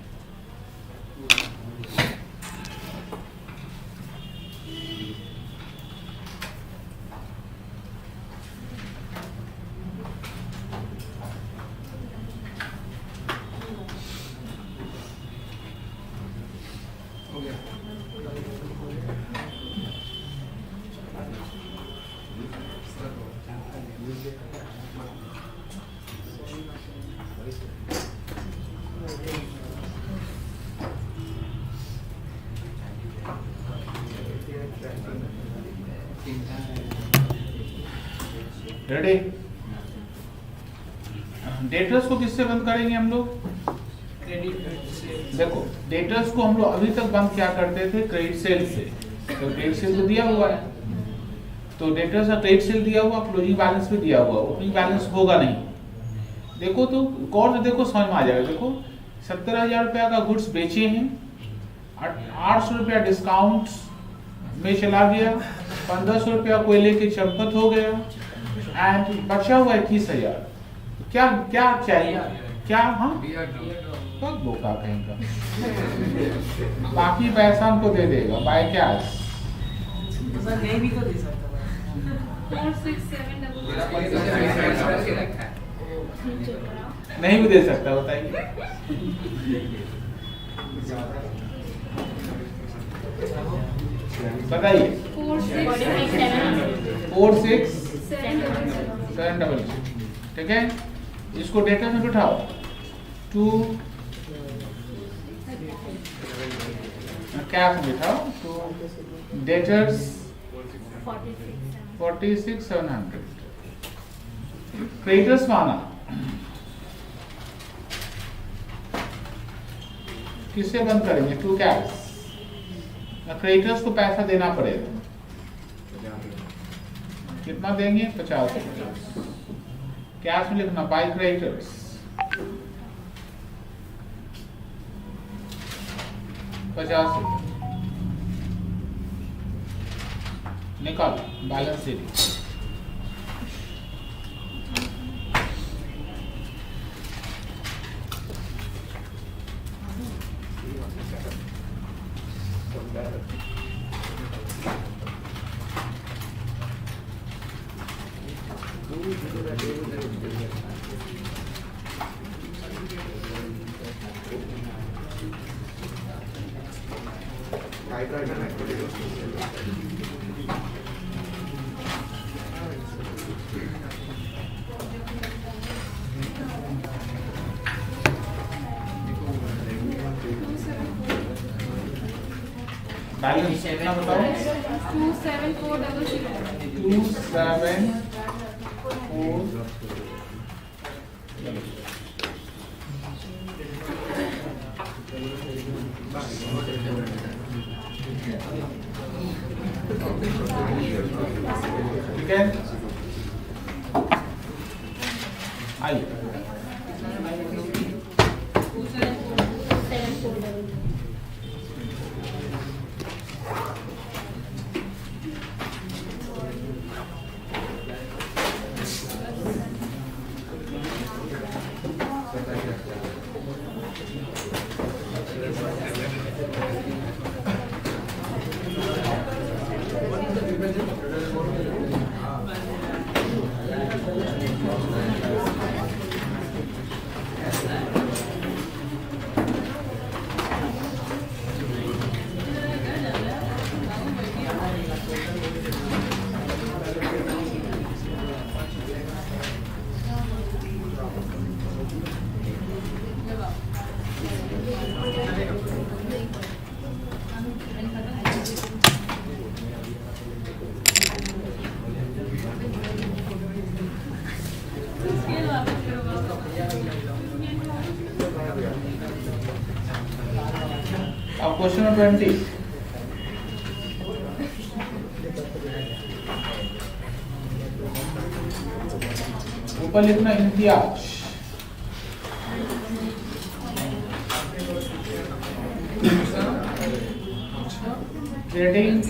हो गया। रेडी? डेटर्स को किससे बंद करेंगे हम लोग? देखो, डेटर्स को हम लोग अभी तक बंद क्या करते थे? क्रेडिट सेल से। तो क्रेडिट सेल तो दिया हुआ है, तो डेटर्स का क्रेडिट सेल दिया हुआ, क्लोजिंग बैलेंस भी दिया हुआ, ओपनिंग बैलेंस होगा नहीं। देखो तो गौर से देखो, समझ में आ जाएगा। देखो 17,000 रुपया का गुड्स बेचे हैं, 800 रुपया डिस्काउंट में चला गया, 1500 रुपया कोयले की चंपत हो गया, एंड बचा हुआ 21,000। क्या क्या चाहिए? क्या? हाँ, कब बोका कहेंगे। बाकी पैसा हमको दे देगा बाय कैश। नहीं भी तो दे सकता 467 नहीं भी दे सकता, बताइए। बताइए। 46,700, ठीक है। इसको डेटा में बिठाओ। 2 कैश में बिठाओ। 2 डेटर्स 46,700। क्रेडिटर्स माना किससे बंद करेंगे? 2 कैश। क्रेडिटर्स को पैसा देना पड़ेगा। कितना देंगे? 50 रुपया। कैश में लिखना बाय क्रेडिटर्स। ₹50 निकाल बैलेंस शीट। बैलेंस कितना बताओ? 27400 27400। ठीक है, आइए। अब क्वेश्चन नंबर 20। ऊपर लिखना Imtiaz. Trading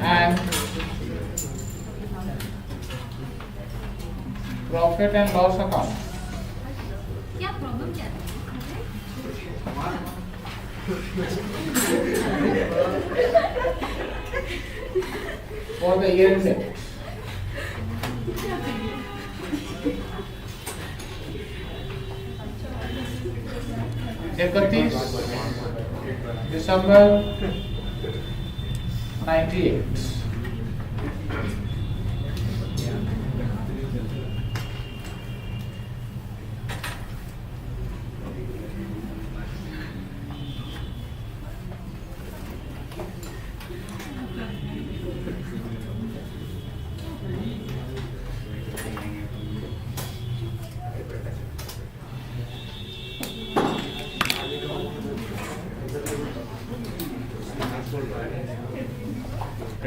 and profit and loss account. क्या प्रॉब्लम क्या for the year ended 31 December 98।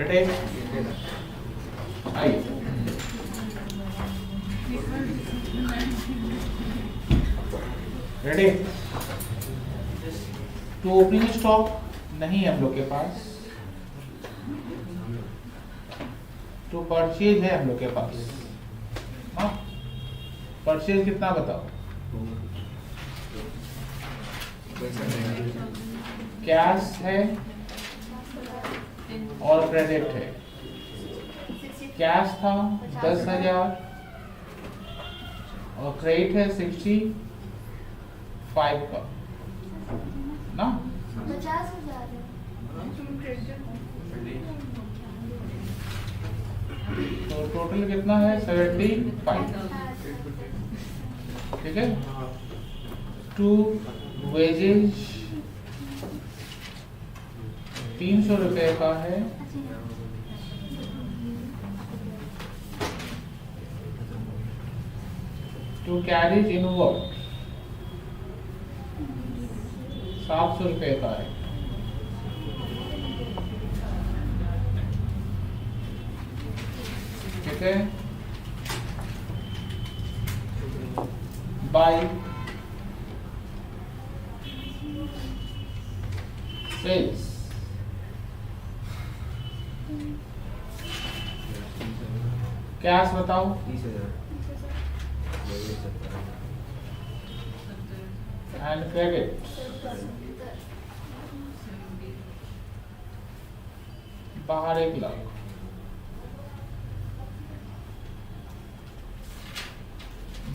Ready? आइए। रेडी? तो ओपनिंग स्टॉक नहीं है हम लोग के पास, तो परचेज है हम लोग के पास। हाँ, परचेज कितना बताओ? कैश है और क्रेडिट है। कैश था 10,000 और क्रेडिट है 65 का ना। 50,000 तो टोटल कितना है? 75। ठीक है। टू वेजेज 300 रुपए का है। टू कैरेज इनवर्ड 700 रुपए का है। ठीक है। बाय सेल्स कैश बताओ? 30,000 एंड क्रेडिट बाहर 1 lakh.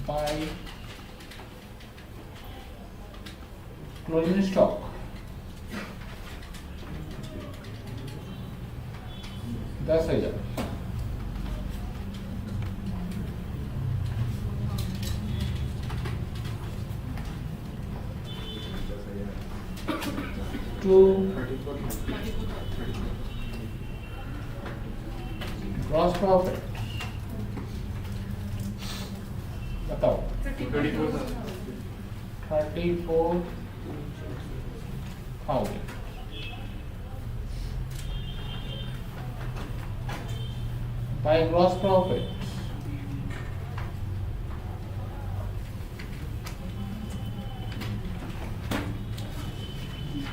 By closing stock 10,000। To gross profit बताओ? 34,000। By gross profit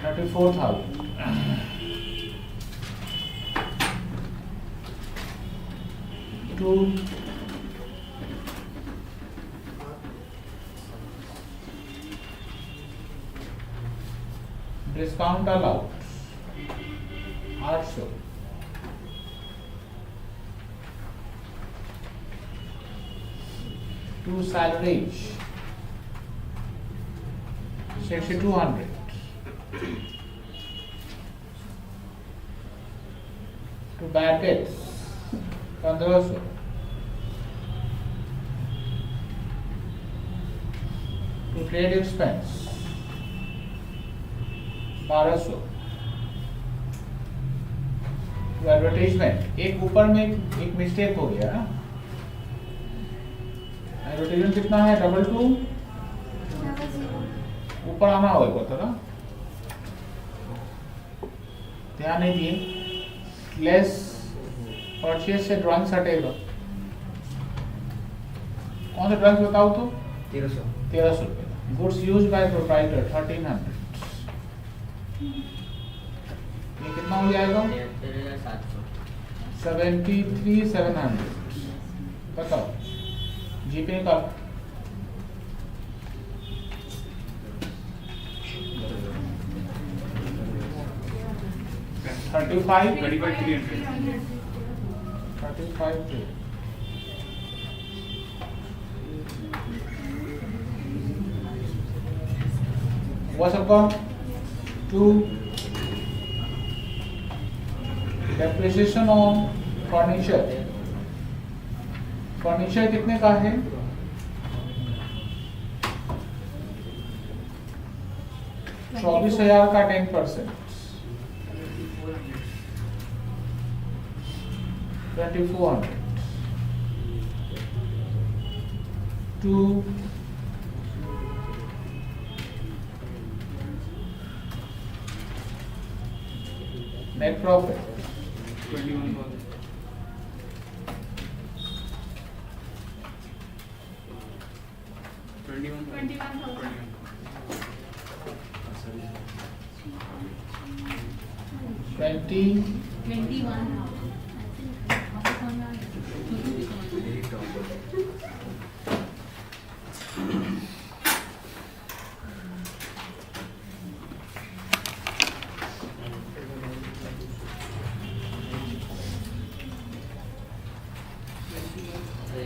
34,000। To discount allowed 800। To salaries 6,200। To bad debts 1,500। To trade expense 1,200। To advertisement एक ऊपर में एक मिस्टेक हो गया। एडवर्टाइजमेंट कितना है? 22। ऊपर आना होगा थोड़ा, ध्यान नहीं दिए। लेस परचेज से ड्राइंग्स हटेगा। कौन सा ड्राइंग्स बताओ तो? 1300 रुपये। Goods use by proprietor 1,300। ये कितना हो जाएगा? 73,700। बताओ जीपे का। $35,300। वो सबका to depreciation on furniture. Furniture कितने का है? 24,000 का 10%। 2,400। टू नेट प्रॉफिट ट्वेंटी 21 आपको समझ में आ गया? मुझे भी समझ में आया।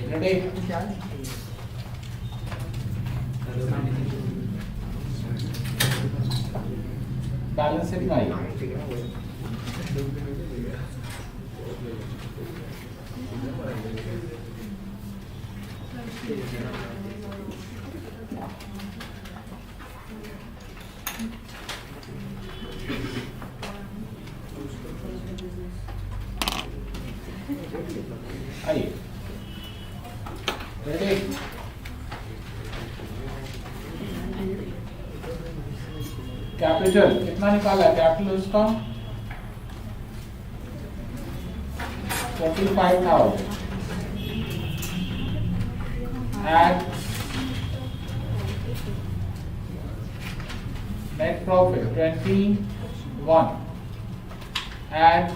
रेडी? बैलेंस सेटिंग आई। आइए, रेडी? कैपिटल कितना निकाला है? कैपिटल उसका 45,000 at net profit 21 at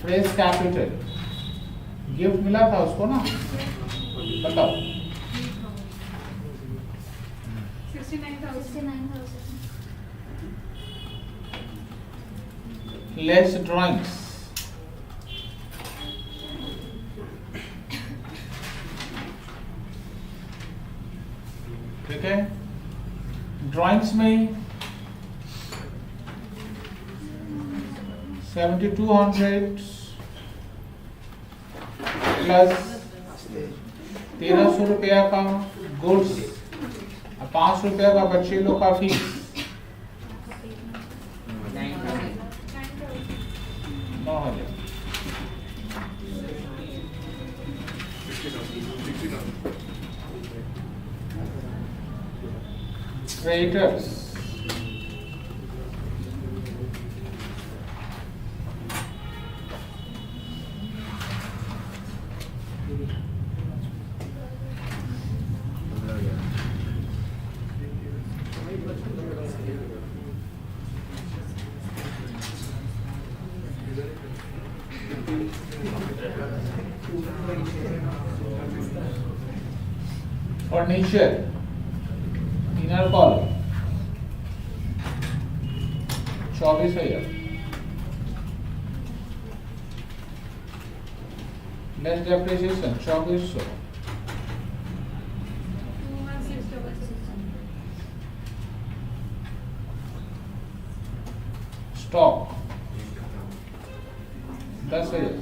fresh capital. Gift मिला था उसको ना, बताओ। 69,000 लेस ड्राइंग्स। ठीक है, ड्राइंग्स में 7,200 प्लस 1,300 रुपया का गुड्स, 500 रुपया का बच्चे लोग का fees, 9,000। Creditors furniture inner column 24,000। Less depreciation 2,400। Stock 10,000।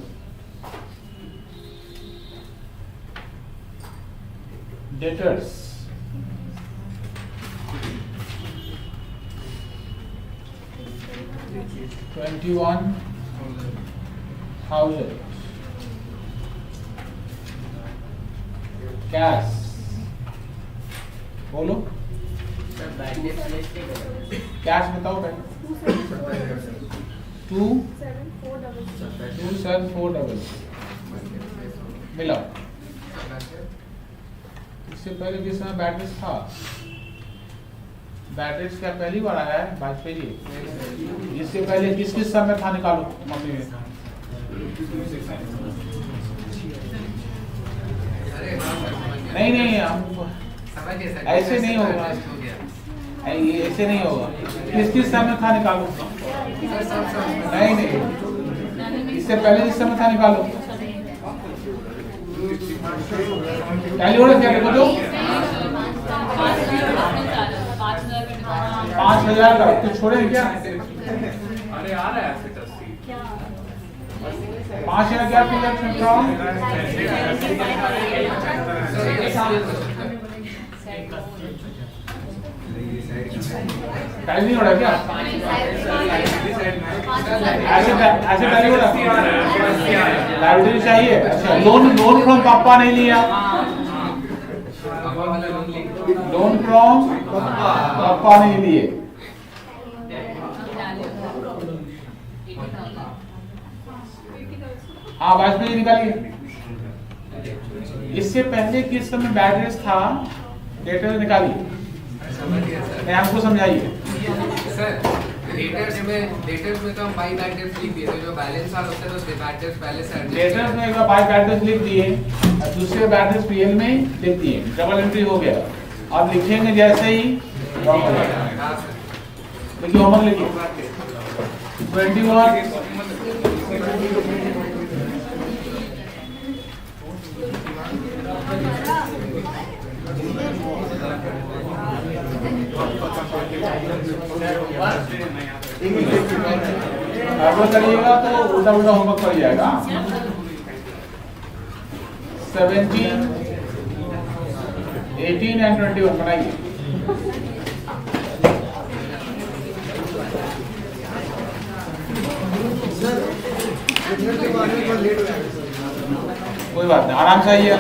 Debtors 21,000। Cash बोलो, सर बैड डेट लेस नहीं करो। कैश बताओ पहले। 2,7,400 मिला। इससे पहले जिस समय बैटरीज था, बैटरीज क्या पहली बार आया है वाजपेयी जी? इससे पहले किस किस समय था, निकालो मम्मी में। नहीं नहीं, हम ऐसे नहीं होगा, ऐसे नहीं होगा। किस किस समय था, निकालो। नहीं नहीं, इससे पहले जिस समय था निकालो। क्या लिखो दो? 5,000 का तो छोड़े क्या? अरे आ रहा है ऐसे 5,000 क्या फिगर चल रहा हूँ? टाइम नहीं हो रहा क्या? ऐसे टाइम हो रहा? लाइब्रेरी चाहिए। अच्छा, लोन फ्रॉम पापा नहीं लिया। लोन फ्रॉम पापा नहीं लिए। हाँ वाइस पेज निकालिए। इससे पहले किस समय बैड रेस था, डेटर्स निकालिए, समझ गया सर। मैं आपको समझाइए। सर डेटर्स में तो हम बाई बैड डेट्स लिख दिए थे, जो बैलेंस साल होते हैं तो बैड डेट्स पहले से adjust डेटर्स में एक बार बाय बैड रेस लिख दिए और दूसरे बैड रेस पीएल में लिख दिए, डबल एंट्री हो गया। आप लिखेंगे जैसे ही रॉन्ग हो जाएगा। हाँ सर। देखिए होमवर्क लिखिए 21 अगर करिएगा तो उल्टा उल्टा होमवर्क कर जाएगा। 17, 18 एंड 21 बनाइए। कोई बात नहीं, आराम से आइए।